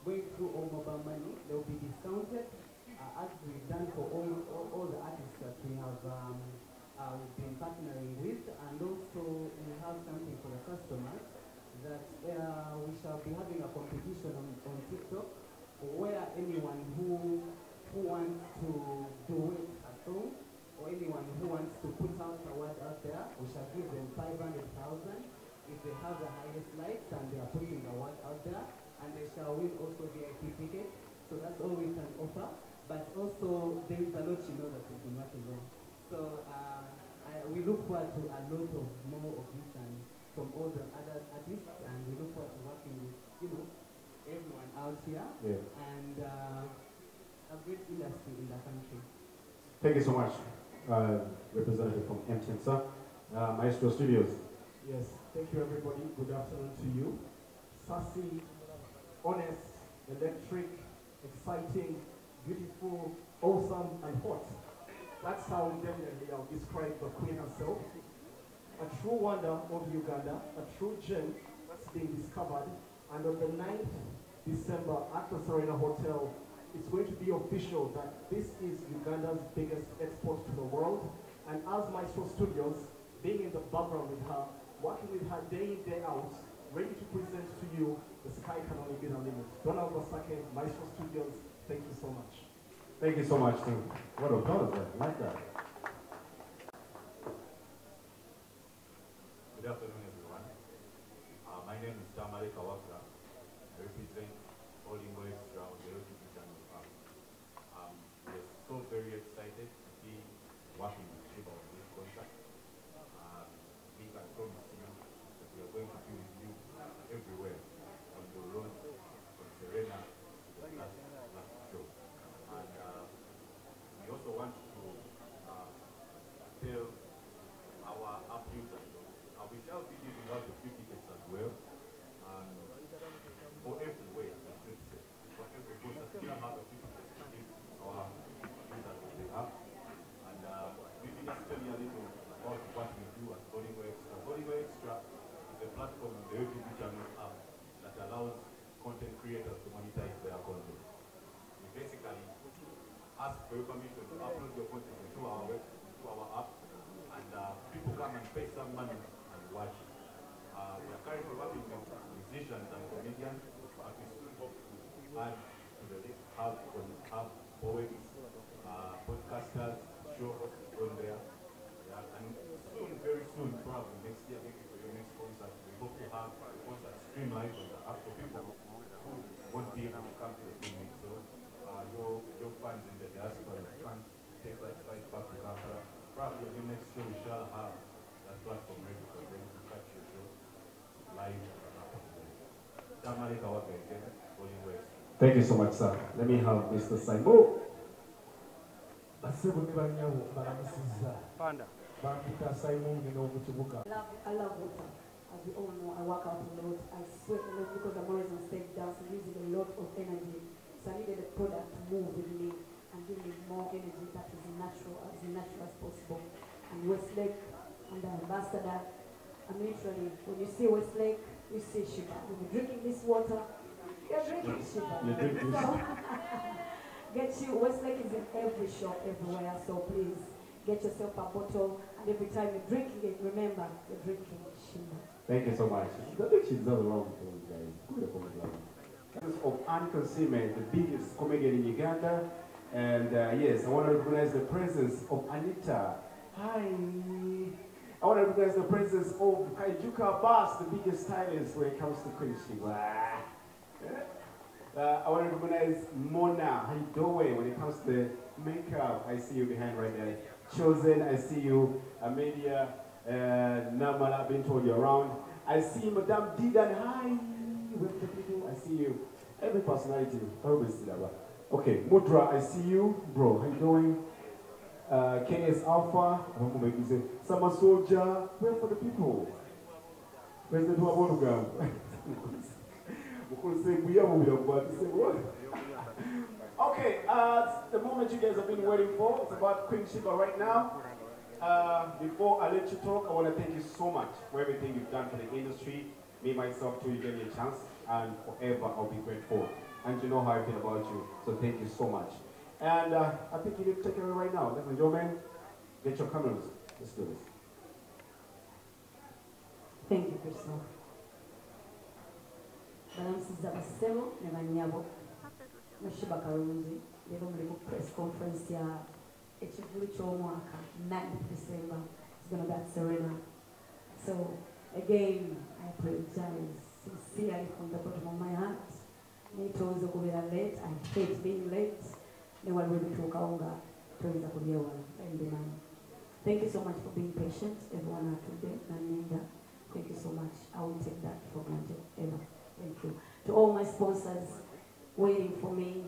going through all mobile money, they will be discounted, as we've done for all the artists that we have we've been partnering with, and also we have something for the customers, that we shall be having a competition on TikTok, where anyone who wants to do it a song, or anyone who wants to put out a word out there, we shall give them 500,000 if they have the highest likes and they are putting the word out there, and they shall win also VIP tickets. So that's all we can offer. But also there is a lot that we've been working on. So we look forward to a lot of more of this and from all the other artists, and we look forward to working with everyone out here, and a great industry in the country. Thank you so much, representative from MTN, sir. Maestro Studios. Yes, thank you everybody. Good afternoon to you. Sassy, honest, electric, exciting, beautiful, awesome, and hot. That's how definitely I'll describe the queen herself. A true wonder of Uganda, a true gem that's being discovered. And on the 9th December at the Serena Hotel, it's going to be official that this is Uganda's biggest export to the world. And as Maestro Studios, being in the background with her, working with her day in, day out, ready to present to you, the sky can only be the limit. Donald Basake, Maestro Studios, thank you so much. Thank you so much, team. What a applause, like that. Good afternoon, everyone. My name is Tamale Kawaka. I represent Olingo Extra on the OTT channel. We're so very excited to be working with SHEEBAH on this contract. We can promise you that we are going to be with you everywhere, from the road, from Serena to the last show. And we also want to tell our app users, we shall be giving out a few tickets as well, and for everywhere, I should say, for every concert, we shall have a few tickets to give our users that they have. And we will just tell you a little about what we do at Olingo Extra. Olingo Extra is a platform on the YouTube channel app that allows content creators to monetize their content. We basically ask for your permission to upload your content to our to our app, and people come and pay some money and watch it. We are currently working with musicians and comedians, but we still hope to add to the list, have poets, podcasters, show on there. Yeah, and soon, very soon, probably next year, maybe for your next concert, we hope to have the concert stream live on the app for people who won't be able to come to the clinic. So your fans in the diaspora can't take that flight back to Kampala. Probably the next show we shall have that platform ready for them to catch your show live. Thank you so much, sir. Let me have Mr. Simon. Panda. I love water. As we all know, I work out a lot. I sweat a lot because I'm always on stage dancing, using a lot of energy. So I needed a product to move with me and give me more energy that is natural as possible. And Westlake, and the ambassador, I'm literally, when you see Westlake, you see SHEEBAH. When you're drinking this water, you're drinking SHEEBAH. You're drinking Get you, Westlake is in every shop, everywhere, so please get yourself a bottle, and every time you're drinking it, remember, you're drinking SHEEBAH. Thank you so much. I think she's done the wrong thing, guys. Of Ann Consime, the biggest comedian in Uganda, and yes, I want to recognize the presence of Anita. Hi. I want to recognize the presence of Kaijuka Bass, the biggest stylist when it comes to Queen SHEEBAH. I want to recognize Mona Hidowe when it comes to the makeup. I see you behind right there. Chosen, I see you. Amelia, Namala, been told you around. I see Madame Didan. Hi. With the people, I see you. Every personality. Okay, Mudra, I see you. Bro, how you doing? KS Alpha, Summer Soldier, where for the people? Where's the Duabonuga? Okay, the moment you guys have been waiting for, it's about Queen SHEEBAH right now. Before I let you talk, I want to thank you so much for everything you've done for the industry. Me, myself, too, you gave me a chance, and forever I'll be grateful. And you know how I feel about you, so thank you so much. And I think you need to take it right now. Ladies and gentlemen, get your cameras. Let's do this. Thank you, Crystal. Balamusiza basebo ne banyabo. SHEEBAH Karungi, leero muli mu press conference ya ekivulu ky'omwaka 9th December. It's going to be at Serena. So, again, I apologize sincerely from the bottom of my heart. Nitoza okubeera late. I hate being late. Never really took aunga. Toza kulyewa. Thank you so much for being patient. Everyone out today. Naninda. Thank you so much. I won't take that for granted ever. Thank you. To all my sponsors waiting for me,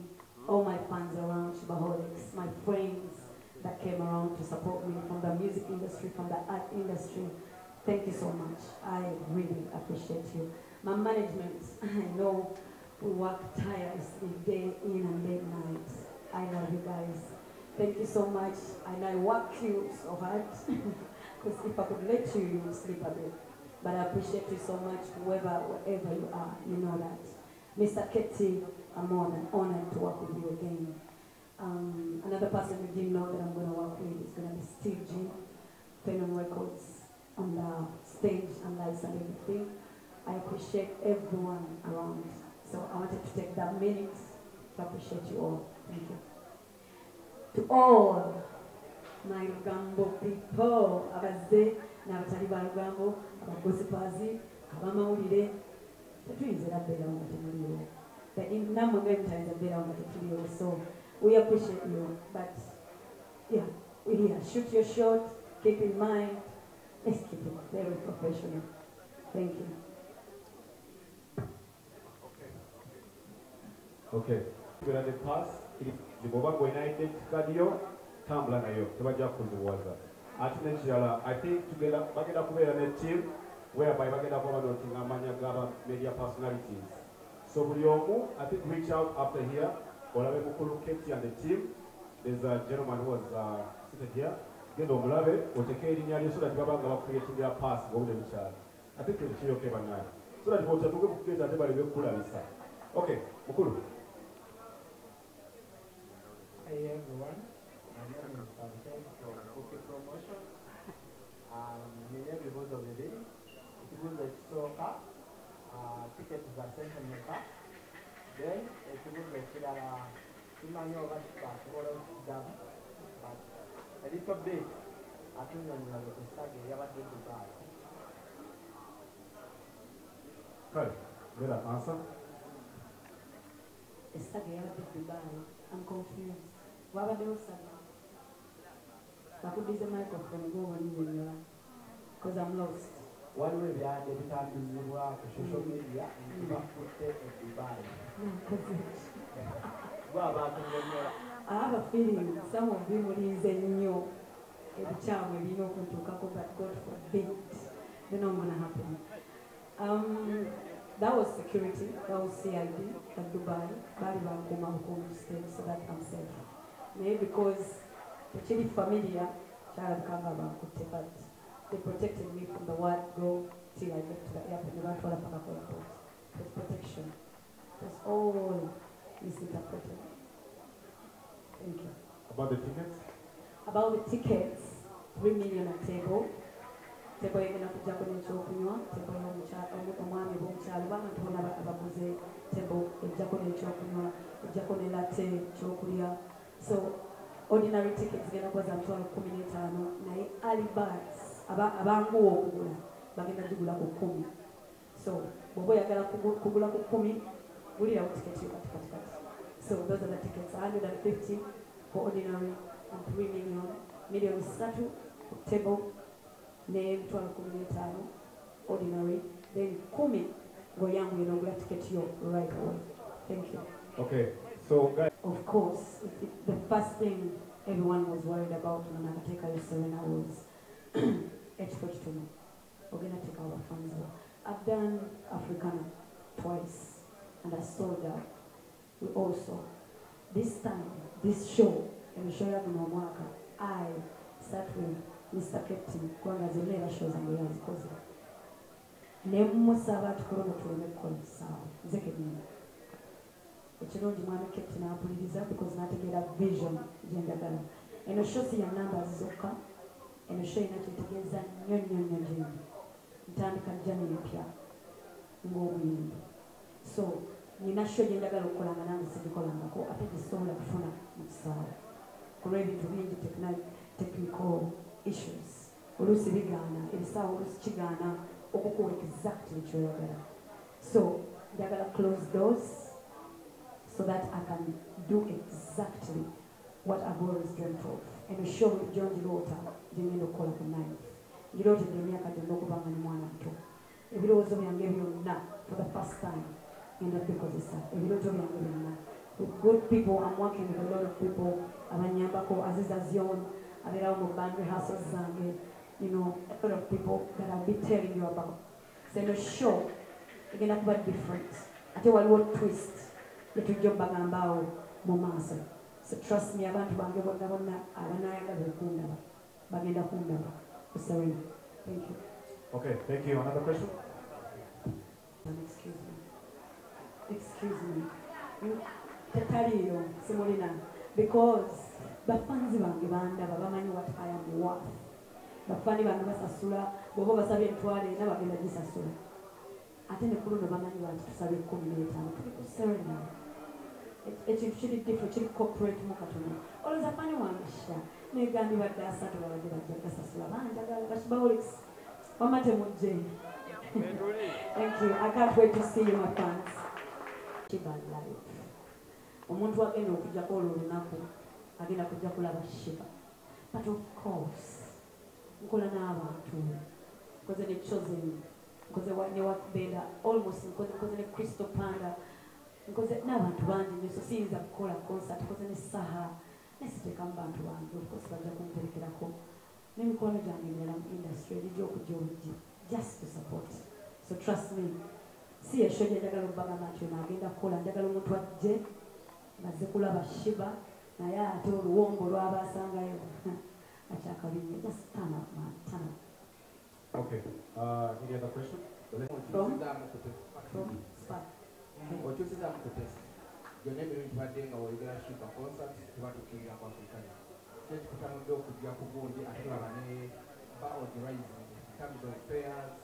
all my fans around, SHEEBAHolics, my friends that came around to support me from the music industry, from the art industry. Thank you so much. I really appreciate you. My management, I know we work tirelessly day in and day night. I love you guys. Thank you so much. And I work you so hard because if I could let you, you would sleep a bit. But I appreciate you so much, wherever you are, you know that. Mr. Ketty, I'm more than honored to work with you again. Another person we didn't know that I'm going to work with is going to be Steve G, Phenom Records, on the stage and lights and everything. I appreciate everyone around. So I wanted to take that minute to appreciate you all. Thank you. To all my Lugambo people, abaze n'abatali ba Lugambo, abagossipazi, abamawulire, tetuyinza beera nga temuliwo. Nammwe ng'ebitayinza beera nga tetuliwo. So we appreciate you. But yeah, we're here. Shoot your shot, keep in mind. Let's keep it very professional. Thank you. Okay. We're at the pass. The Bobako United Stadio, Tambla nayo, tebajja kuziwaza. Ate n'ekirala, I think together bagenda kubeera ne team whereby bagenda kuba banotinga amanya g'aba media personalities. So buli omu, I think reach out after here, olabe mukulu Ketty and the team. There's a gentleman who was seated here. Genda omulabe, oteke erinnya lye so that baba nga bakreatingira pass ng'obudde bukyali. I think it's okay bannaaye. So that bw'otatuuke ku gate ate bali bekulabisa. Okay, mukulu. Hey everyone. ekibuzo ekirala simanyi oba basobola okiddamu but a little bit atunnyonnyola ku essaga eyabadde Dubai. Kale, better answer. Essaga eyabadde Dubai. I'm confused. Wabaddewo essaga? Bakuddize microphone ng'obulinnyonnyola because I'm lost. Waliwo ebyande ebitambuzibwa ku social media nti bakutte e Dubai. I have a feeling some of them will use a new ebikyamu ebirina okuntuukako, but God forbid, they're not going to happen. That was security, that was CID at Dubai. Bali bankuma home state so that I'm safe. Maybe because tekiri familiar, kyalabikanga bankutte, but they protected me from the word go till I get to the airport. Never told up airport. It was protection. It was all misinterpreted. Thank you. About the tickets? About the tickets, 3 million a table. Table egenda kujjako n'ekyokunywa, table omwami b'omukyalo bantu bonna abaguze table ejjako n'ekyokunywa, ejjako ne latte ekyokulya. So ordinary tickets genda kuba za $15, naye early birds abanguwa okugula bagenda gigula ku 10. So bw'oba oyagala kugula ku 10, gulirawo ticket yo kati. So those are the tickets, 150 for ordinary and 3 million. Million satu table, name 12 ordinary, then 10 go young, you know, ticket you right away. Thank you. Okay, so guys. Of course, the first thing everyone was worried about when I take our Serena was H42. We're gonna take our funds. I've done Africana twice, and I sold out. We also, this time, this show, and the show I sat with Mr. Captain, kwanga zilera shows and years cause nemusaba tukologo tuleme kukola sawa nzeke nini ekirungi mwami Captain apuliriza because nategeera vision gyendagala eno show si ya numbers zokka eno show ina kitegeeza nnyo gyendi ntandika jjani empya ng'obuyimbi so nina show gyendagala okukolanga nange sigikolangako ate gisobola kufuna mu kisaawe kulw'ebintu bingi technical issues oluusi bigaana ebisaawe oluusi kigaana okukuwa exactly kyoyagala so njagala close doors so that I can do exactly what I've always dreamt of and show with John Girota gyengenda okukola ku 9th ngirootedde emyaka gyonna okubanga ni mwana muto ebirowoozo byange byonna for the first time ngenda bikozesa ebirooto byange byonna with good people. I'm working with a lot of people. Abanyambako, Aziza Zion, Abirawo mu band rehearsals zange, you know, a lot of people that I'll be telling you about. So in a show, egenda kuba different. Ate waliwo twist yetujja obbagambaawo mu maaso. So trust me, abantu bange bonna abanayagala okundaba bagenda kundaba ku Serena. Thank you. Okay, thank you. Another question? Excuse me. Tetaliyo simulina because bafanzi bange bandaba bamanyi what I am worth. Bafani bange basasula bw'oba basabye emitwalo ena bagenda gisasula ate ne kuluno bamanyi wanti tusabye 15 tuli ku Serena ekintu kiri different kiri corporate mu katono olowooza fani wange sha negambibadde asatu babadde bajja gasasula banjagala bashibawolix wamate mujje. Thank you. I can't wait to see you, my fans. SHEEBAH live. Omuntu agenda okujjako olwo olunaku agenda kujja kulaba SHEEBAH. But of course, nkola n'abantu. Nkoze ne Chosen, nkoze ne Wakbenda, almost nkoze ne Crystal Panda, nkoze n'abantu bangi nnyo so siyinza kukola concert, nkoze ne Saha, nesiteekamu bantu bange, of course bajja kunterekerako. N'emikono gyange emirala mu industry egijja okujja oluggi, just to support. So trust me, si esho njagala obbagamba nti ono agenda kukola, njagala omuntu ajje bazze kulaba SHEEBAH naye ate oluwombo lwabasangayo akyakabinya. Just turn up, man, turn up. Okay, any other question? From Spark. okyusizamu ku test gyonna emirimu gibadde nga oyogera SHEEBAH concert tebatukkirira ku Africana kyekikutanudde okujja ku gundi ate tulaba ne baod rising in terms of payers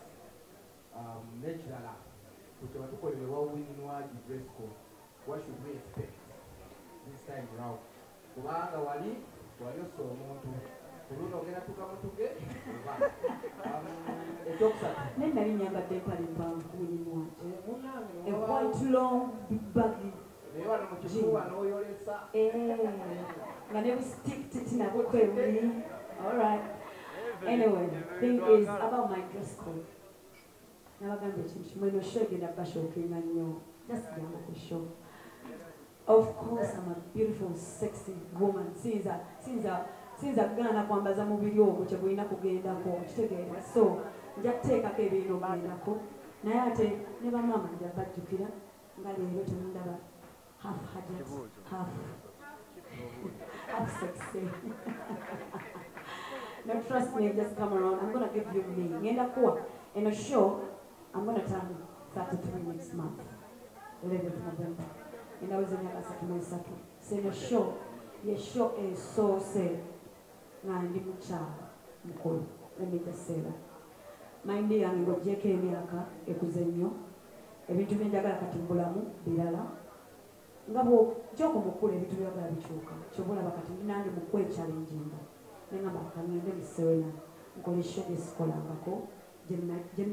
n'ekirala ku kye batukolere wawinwagi dress code what should we expect this time round? Kubanga wali ossa omuntu kuluno ogenda tukamutuge ekyokusatu naye nali nyambadde empale empanvu kunyinwa a white long baggy naye wano mu kifuba n'oyolesa nga ne bustick tinabukwewuli. Alright. Anyway, thing is about my dress code. Nabagambye ekintu kimwe no show egenda bashookinga nnyo. Just gamba ku show. Of course, I'm a beautiful, sexy woman. Sinza gana kwambaza mubiri ogwo kye bulina kugendako kitegeera. So nja kuteekako ebirina okugendako naye ate ne bamaama nja bajjukira nga leero temundaba half hajat half sexy. No, trust me, just come around. I'm going to give you me. Ngenda kuwa in a show, I'm going to turn 33 next month, 11th November. And I was in the so in a show, your show is so sad. Let me just say that. Mind the angle, JK Miraka, Ekuzenyo, ebintu byenjagala kati mbulamu birala. Ngabo joko mukule ebintu byagala bikyuka. Kyobola bakati nange mukwe challenging. Nengamba kangende muserena nkole show esikolangako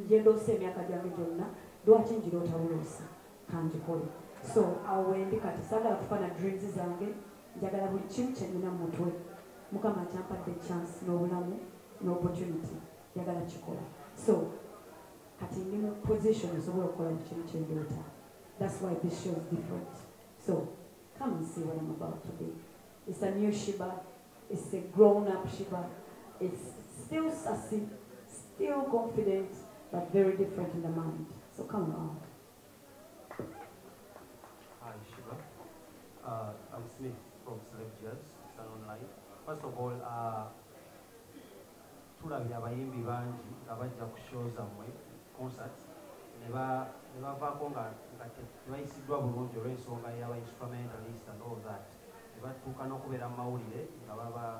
gyendoosa emyaka gyange gyonna lwaki njira otabuloosa kanjikole. So awendi kati saagala kufaana dreams zange, njagala buli kimu kyenyina mu mutwe mukama akyampadde chance n'obulamu n'opportunity njagala kikola. So kati ndi mu position esobola okukola buli kimu kyendoota. That's why this show is different. So come and see what I'm about today. It's a new SHEEBAH. It's a grown-up SHEEBAH. It's still sassy, still confident, but very different in the mind. So come on. Hi, SHEEBAH. I'm Smith from Select Jazz. It's an online. First of all, tulabira abayimbi bangi abajja ku show zammwe concerts ne bavaako nga tebayisiddwa bulungi olw'ensonga y'aba instrumentalist and all that. Batuuka n'okubeera mu mawulire nga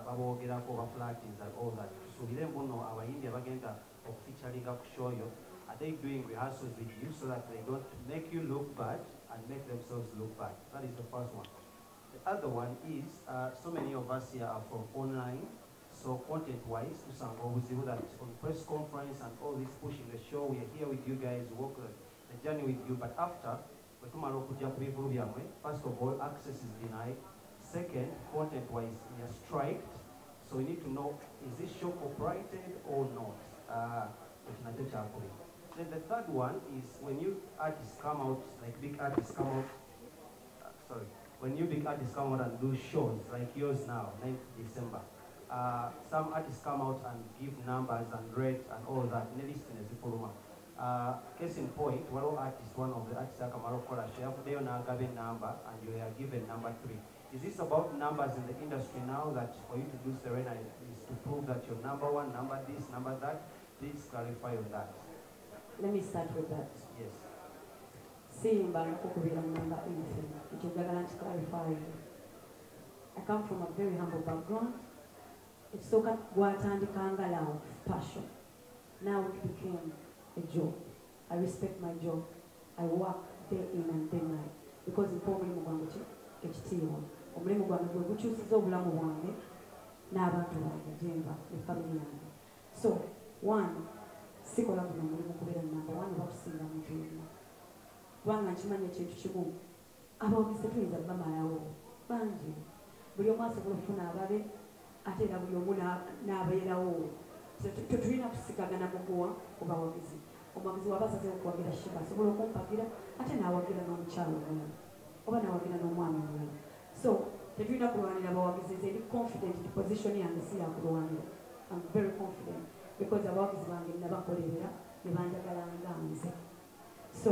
baboogerako baflatins and all that. Tusuubire mbuno abayimbi abagenda okufeaturinga ku show yo, are they doing rehearsals with you so that they don't make you look bad and make themselves look bad? That is the first one. The other one is so many of us here are from online, so content-wise, tusanga obuzibu that on press conference and all this pushing the show, we are here with you guys, walk the journey with you, but after bwe tumala okujja ku bivulu byammwe, first of all, access is denied. Second, content-wise, we are striked, so we need to know, is this show copyrighted or not? Then the third one is when you artists come out, like big artists come out, when you big artists come out and do shows, like yours now, 9th December, some artists come out and give numbers and rates and all that. Case in point, one of the artists that come out of Kola, they are given number and you are given number 3. Is this about numbers in the industry now that for you to do Serena is to prove that you're number 1, number this, number that? Please clarify on that. Let me start with that. Yes. Simba nakukubira number anything. Ekyo njagala clarify. I come from a very humble background. Ekisooka gwatandikanga love, passion. Now it became a job. I respect my job. I work day in and day night because omulimu gwange ekitiibwa. Omulimu gwange gwe gukyusiza obulamu bwange n'abantu bange gyemba ne family yange. So one, sikola guno omulimu kubeera number 1 bakusinga muntu yonna. Kubanga nkimanyi ekintu kimu, abawagizi tetuyinza bamalawo bangi. Buli omu asobola okufuna ababe ate era buli omu n'abeerawo. Tetulina kusikagana muguwa ku bawagizi. Omuwagizi waba asazeewo okuwagira SHEEBAH asobola okumpagira ate n'awagira n'omukyalo omulala oba n'awagira n'omwami omulala. So tetulina kulwanira abawagizi. Nze ndi confident nti position yange si yakulwanira. I'm very confident because abawagizi bange nabakolerera ne banjagala nga nze. So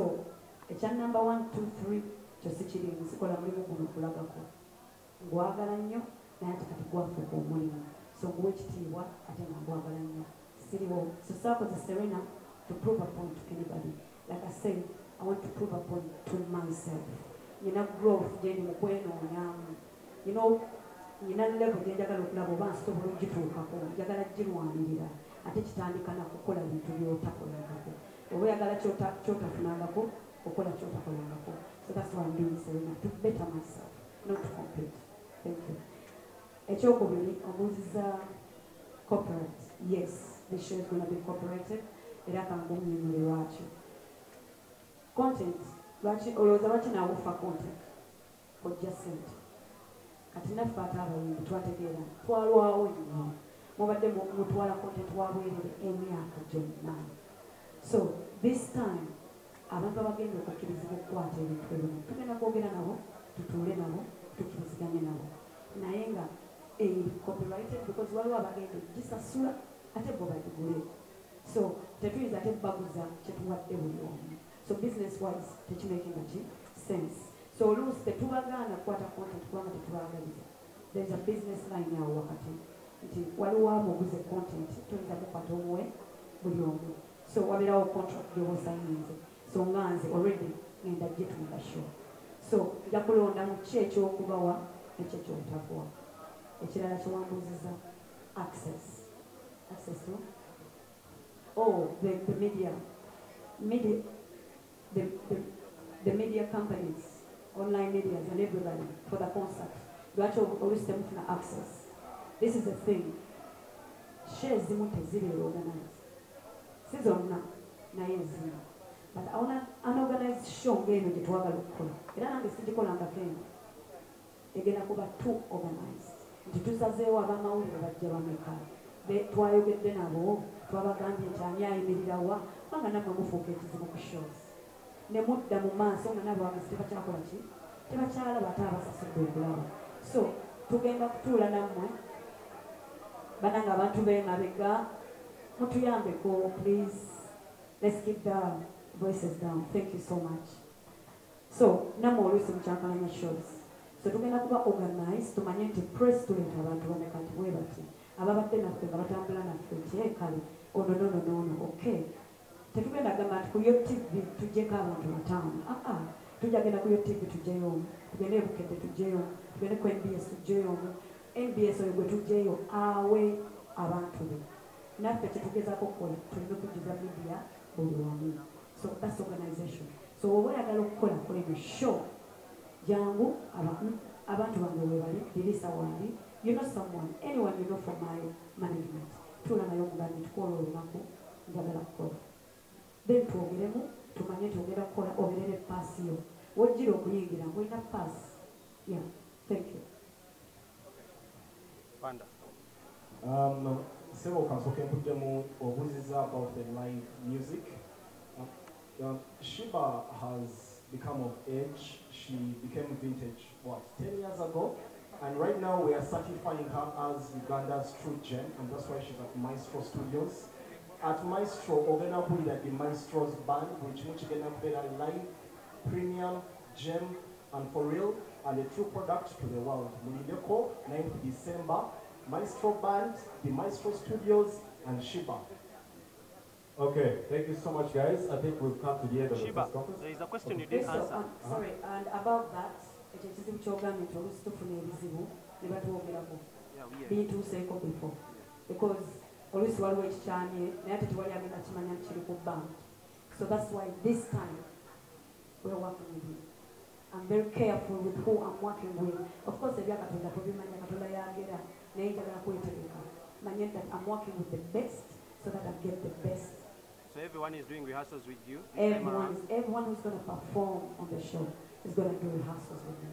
ekya number 1, 2, 3 kyo sikirimu, sikola mulimu guno kulagako. Ngwagala nnyo naye ate kati gwafuuka omulimu. So nguwa ekitiibwa ate nga ngwagala nnyo. Siriwo. So saakoze Serena to prove a point to anybody. Like I said, I want to prove a point to myself. Nina growth gyendi mu kwenoonya. You know, nina level gye njagala okulaba oba nsobola ogituukako, njagala girwanirira. Ate kitandika na kukola bintu by'otakolangako. Oba oyagala ky'otafunangako, okola kyotakolangako. So that's why I'm doing Serena, to better myself, not to compete. Thank you. Ekyokubiri, obuuziza corporate. Yes, this show is going to be incorporated. Era kangunyunyule lwaki. Content, lwaki olowooza lwaki nawufa content? Ojja ssente. Kati naffe ate abayimbi twategeera twalwawo nnyo. Mubadde mutwala content wabwerere emyaka gyonna. So this time abantu abagenda okukkirizibwa okukwata ebintu ebimu tugenda kwogera nabo, tutuule nabo, tukkiriziganye nabo. Naye nga copyrighted because waliwo abagenda gisasula ate bo bagigule. So tetuyinza ate baguza kyetuwadde buli omu. So business wise tekimakinga ki sense. So oluusi tetubagaana kukwata content kubanga tetubaagaliza. There is a business line awo wakati nti waliwo amuguze content tuyinza kukwata omuwe buli omu. So wabeerawo contract gyoba osayinze. So nga nze already ngenda gitunda show. So nja kulonda mu ki ekyokubawa ekyekyotakuwa. Ekirala kyewambuuziza access. Access to? Oh, the media, the media companies, online medias and everybody for the concert. You actually always tell me access. This is the thing. Shares zimu teziri organized. Season na yezina. But I want an organized show ngeno gitwagala okukola. Era nange sigikolanga kena. Egenda kuba too organized. Nti tusazeewo abamawulire bajja bameka. Twayogedde nabo twabagambye nti ani ayimirira wa kubanga nammwe mufuuka ekizibu ku shows. Ne mudda mu maaso nga nabo abakazi tebakyakola ki? Tebakyalaba ate abasasudde okulaba. So tugenda kutuula nammwe bananga abantu b'emabega mutuyambeko please. Let's keep the voices down. Thank you so much. So nammwe oluusi mukyankalanya shows. So tugenda kuba organized tumanye nti press tuleeta abantu bameka nti bwe bati ababadde naffe nga batambula naffe nti kale ono okay. Tetugenda gamba nti ku yo TV tujjeko abantu bataano. Tujjagenda ku yo TV tujjeyo omu, tugende ebukedde tujjeyo omu, tugende ku NBS tujjeyo omu. NBS oyo gwe tujjeyo awe abantu be. Naffe kyetugezaako okukola tulina okujjuza media buli wamu. So that's organization. So wowe oyagala okukola kola eno show jangu abantu bange webali dirisa wandi. You know someone, anyone you know from my management. Tula nayo mugambi tukola olunaku njagala kukola. Then twogeremu tumanye twogera kukola oberere paasi yo. Wojjira okuyingira ng'olina paasi. Yeah, thank you. Panda. Several kansoke mpuddemu obuuziza about the live music. SHEEBAH has become of age. She became vintage, 10 years ago? And right now we are certifying her as Uganda's true gem, and that's why she's at Maestro Studios. At Maestro, ogenda kulira the Maestro's band, which mukigenda kubeera live, premium, gem, and for real, and a true product to the world. Mulindeko, 9th December, Maestro band, the Maestro Studios, and SHEEBAH. Okay, thank you so much, guys. I think we've come to the end of the press conference. There is a question you didn't answer. Sorry, and about that, ekyo ekizibu ky'ogambye nti oluusi tufuna ebizibu ne batwogerako bintuuseeko before because oluusi waliwo ekikyamye naye ate tewali agenda kimanya nti kiri ku bank. So that's why this time we're working with you. I'm very careful with who I'm working with. Of course, ebya Katonda tubimanya, Katonda yagera naye njagala kwetegeka manye that I'm working with the best so that I get the best. So everyone is doing rehearsals with you? Everyone who's going to perform on the show is going to do rehearsals with me.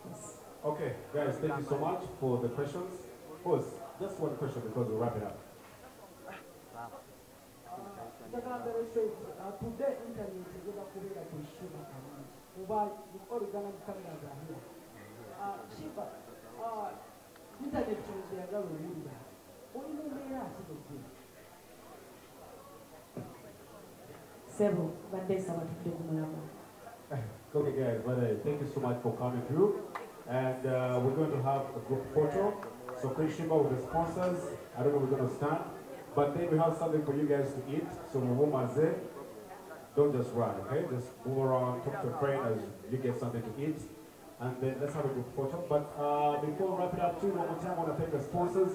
Yes. Okay, guys, thank you so much for the questions. First, just one question because we'll wrap it up. Today internet is going to be like a SHEEBAH. With all the Ghana cameras are here. SHEEBAH, internet is the other way. Only me ask you. Several, but there's a lot to do. Okay, guys, but thank you so much for coming through. And we're going to have a group photo. So please SHEEBAH with the sponsors. I don't know if we're going to stand. But then we have something for you guys to eat. So don't just run, okay? Just move around, talk to a friend as you get something to eat. And then let's have a group photo. But before we wrap it up, one more time, I want to thank the sponsors.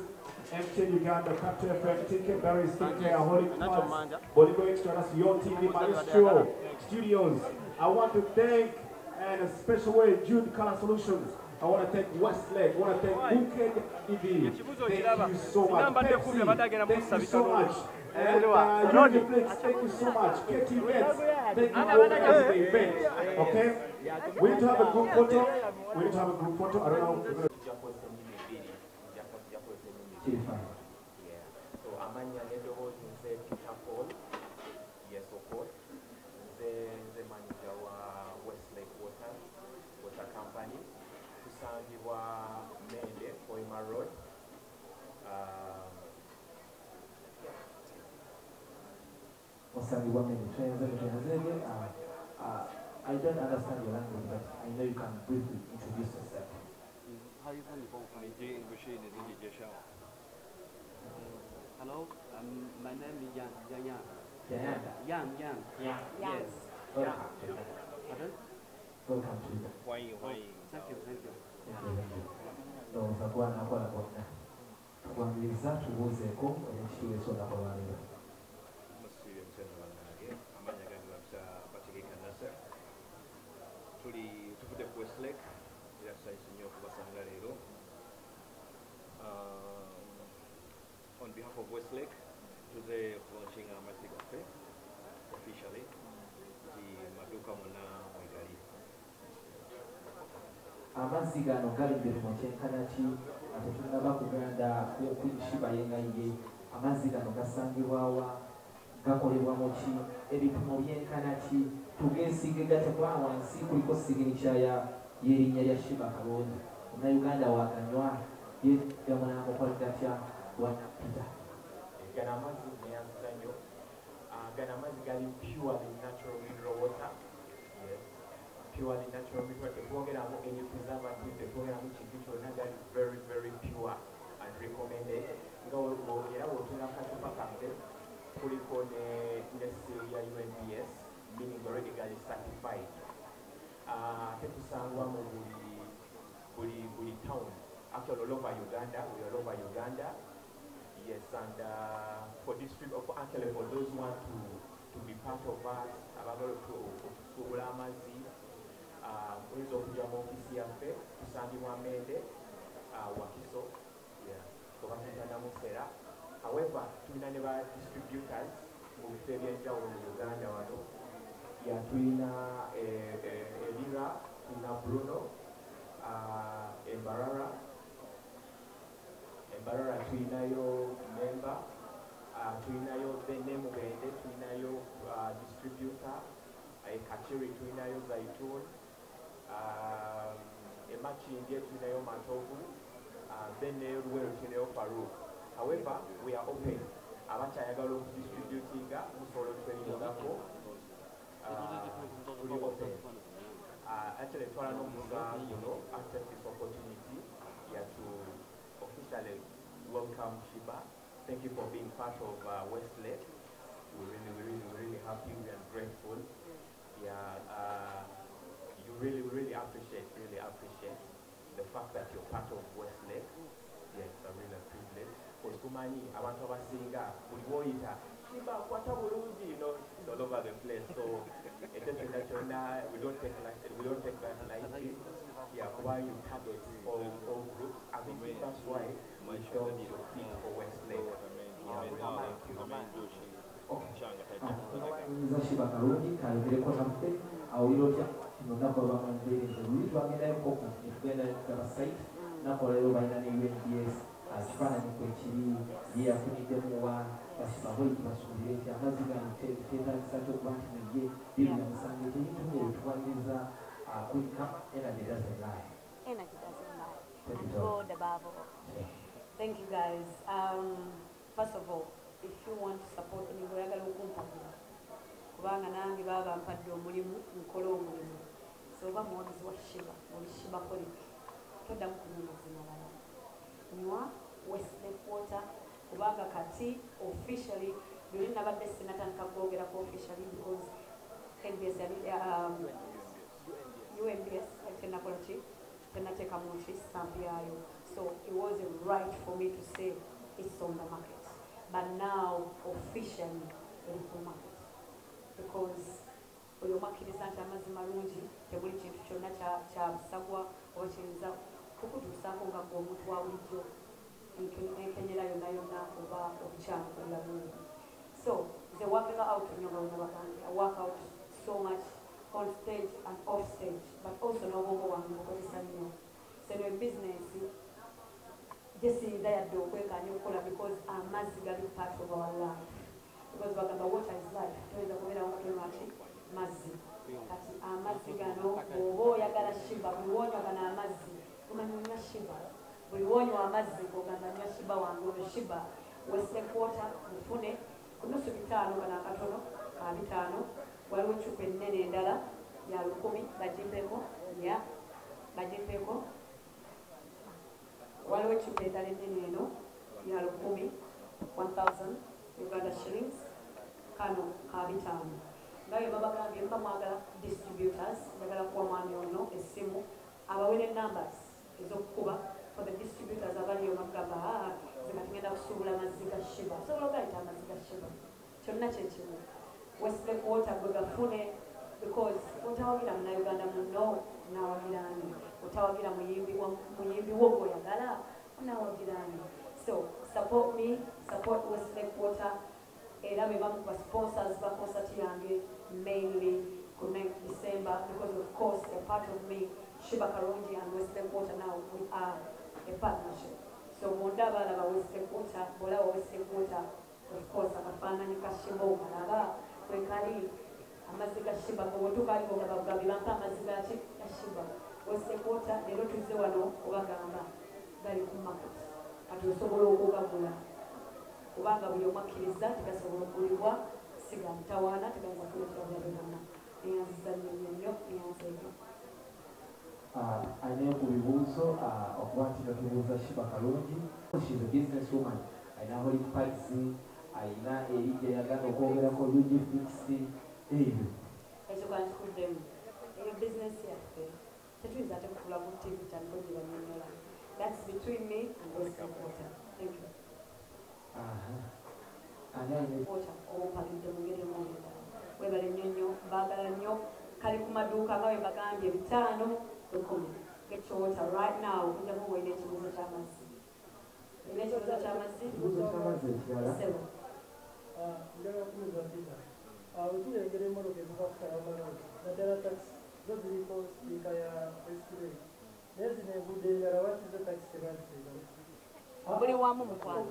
MTN Uganda, Captain FM, TK Barry, Skincare, Holy Pass, Boligo Extra, that's Your TV, Maestro Studios, I want to thank, and a special way, Jude Color Solutions. I want to thank Westlake. I want to thank Bouquet TV. Thank you so much. Pepsi, thank you so much. And Uniflix, thank you so much. KT Events, thank you for organizing the event. Okay? We need to have a group photo. We need to have a group photo. I don't know. So amanya n'eddoboozi nze Peter Paul, yes of course, nze manager wa Westlake Water Company, tusangibwa Mende, Hoima Road. Osangibwa Mende, I don't understand your language, but I know you can briefly introduce yourself. Hello, my name is Yan. Yan. Yes. Pardon? Welcome to you. Thank you. So, utakuwa na hapo na kuangiza tuwezeko nchiwe soda kwa wale. Tufute ku Westlake yasayise nnyo okubasanga leero. On behalf of Westlake, tuze launching amazzi gaffe officially nti maduuka monna mwegali. Amazzi gano gali mbere mu kyenkana ki ate tunaba kugenda ku SHEEBAH yengayiye. Amazzi gano gasangibwawa, gakolebwa mu ki, ebipimo byenkana ki, tugeesige gatekwa wansi kuliko siginicha y'erinnya lya SHEEBAH Kalonzo. Omunnayuganda waaganywa ye yamunanga okola gatya Bwana Peter. Gano amazzi neyanziza nnyo. Gano amazzi gali purely natural mineral water. Yes. Purely natural mineral water. Tetwogeramu any preservative, tetwogeramu kintu kyonna, gali very, very pure and recommended. Nga era wotuna kacupa kange kuliko ne seal ya UNBS, meaning already gali certified. Tetusangwa mu buli town. Actually all over Uganda, we are all over Uganda. Yes, and for actually for those who want to be part of us, abagala okufuula amazzi, oyinza okujja mu ofisi yaffe, tusangibwa Mende, Wakiso, oba tuyita Musera. However, tulina ne ba distributors mu bifo eby'enjawulo mu Uganda wano. Tulina Elira, tulina Bruno, Embarara tulinayo Memba, tulinayo Nemugende, tulinayo distributor, Kachiri tulinayo Zaitun, Emachindye tulinayo Matovu, then Luweero tulinayo Farouk. However, we are open. Abakyayagala okudistributinga musobola otweyongako, tuli open. Actually, twala n'omusango guno after this opportunity to officially welcome SHEEBAH. Thank you for being part of Westlake. We're really happy. We are grateful. You really appreciate the fact that you're part of Westlake. Yes, it's a real privilege. Because kumani abantu abasinga buli woyita SHEEBAH kwata bulungi, it's all over the place. So we don't take that lightly. Why you target all groups? I think that's why we don't fit for Westlake. Nza SHEEBAH Kalonzo kayogere naffe awulira nonako bamanzeerezo luli twagendayo koko netugenda gaba site nakola leero balina ne UNBS kifaananyi kwekiri ye yafuniddemu wa basibaho basuubire nti amazzi gano teetagisa kyokuba nti naye bibira musange teyitumire tuwaniriza kwika energy doesn't lie. Energy doesn't lie. And God above all. Thank you guys. First of all, if you want to support me, oyagala okumpagira kubanga nange baba bampadde omulimu nkola omulimu, so oba muwagizi wa SHEEBAH oli SHEEBAH Colic toddamu kunywa mazima balala, nywa Westlake water kubanga kati officially byoli nabadde sinatandika kwogerako officially because NBS UNBS tenakola ki tenateeka mu ki stamp yayo, so it wasn't right for me to say it's on the market, but now officially it's on the market because buli omu akkiriza nti amazzi malungi tebuli kintu kyonna kya busagwa oba kiyinza kukutuusaako nga gwe omuntu wa bulijjo enkenyera yonna yonna oba obukyamu obulamu. So nze working out nnyo nga wena bagambye I work out so much on stage and off stage, but also n'obwongo bwange bukozesa nnyo. So no business gyesiyinza yadde okwekanya okukola because amazzi gali part of our life. Because bagamba water is life, toyinza kubeerawo nga tolina ki mazzi. Kati amazzi gano oba oyagala shiba buli wonywa gano amazzi omanya onywa shiba, buli wonywa amazzi ogamba nywa shiba wange ono shiba. Western Quarter mufune ku nusu 5 gano akatono ka 5, waliwo ecupa ennene endala ya 10 bagimpeko ya bagimpeko, waliwo ecupa endala ennene eno ya 10 1000 Uganda shillings kano ka 5. nga bwe babagambye mba mwagala distributors njagala kuwa mwami ono essimu abawere numbers ez'okukuba for the distributors abaliyo bagamba zika tugenda kusuubula amazzi ga shiba osobola ogayita amazzi ga shiba kyonna kyekimu Western Quarter gwe gafune because otawagira munnauganda muno nawagirani otawagira muyimbi wo gwoyagala onawagirani. So support me, support Western Quarter era be bamu kwa sponsors ba concert yange mainly ku 9th December because of course a part of me Shiba Karungi and Western Quarter now we are a partnership. So munda bala ba Western Quarter bola wa Western Quarter of course akafaananyi ka Shiba okalaba kwekali amazzi ga Shiba gowotukali ogabagamba bampa amazzi ga Shiba Western Quarter leero tuzze wano obagamba gali ku market kati osobola okugagula kubanga buli omu akkiriza tegasobola okugulibwa siga mutawaana tegaza kulekerabyabe bonna eyanziza nnyo eyanzeego. Ayinayo ku bibuuzo okuba nti natubuuza Shiba Kalungi. She's a business woman. Ayina holic parties, ayina erinnya yaganda okwogerako UG50 ebyo. Ekyo kankikuddemu eyo bizinesi yaffe tetuyinza ate kutuula ku TV tandiko gye banyonyola. That's between me and Western Quarter. Thank you. Opalidde mu ngeri emwolera webale nnyo nnyo baagala nnyo kali ku maduuka nga bwe bagambye 5 10 get your water right now okujjamu bwolina ekibuuzo ky'amazzi olina ekibuuzo ky'amazzi sebo njagala kubuuza Peter wetulengera emmotoka eziva ku kalamalongi naddala taxi zo ziriko sipiika ya esitule naye zino enguudo endala wakizo taxi tebaziteeka buli wamu mukwano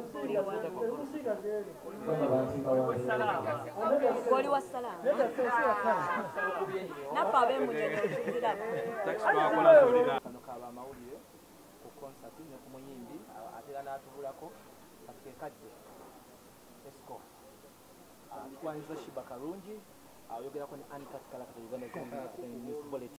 goli wa salaamu naffe ab'emujene kano kaba amawulire ku konsati ne ku muyimbi atera n'atubulako katuke kadde esco tukwanyiza Shiba Karungi ayogerako ne Anita Kalakata Uganda News Bulletin.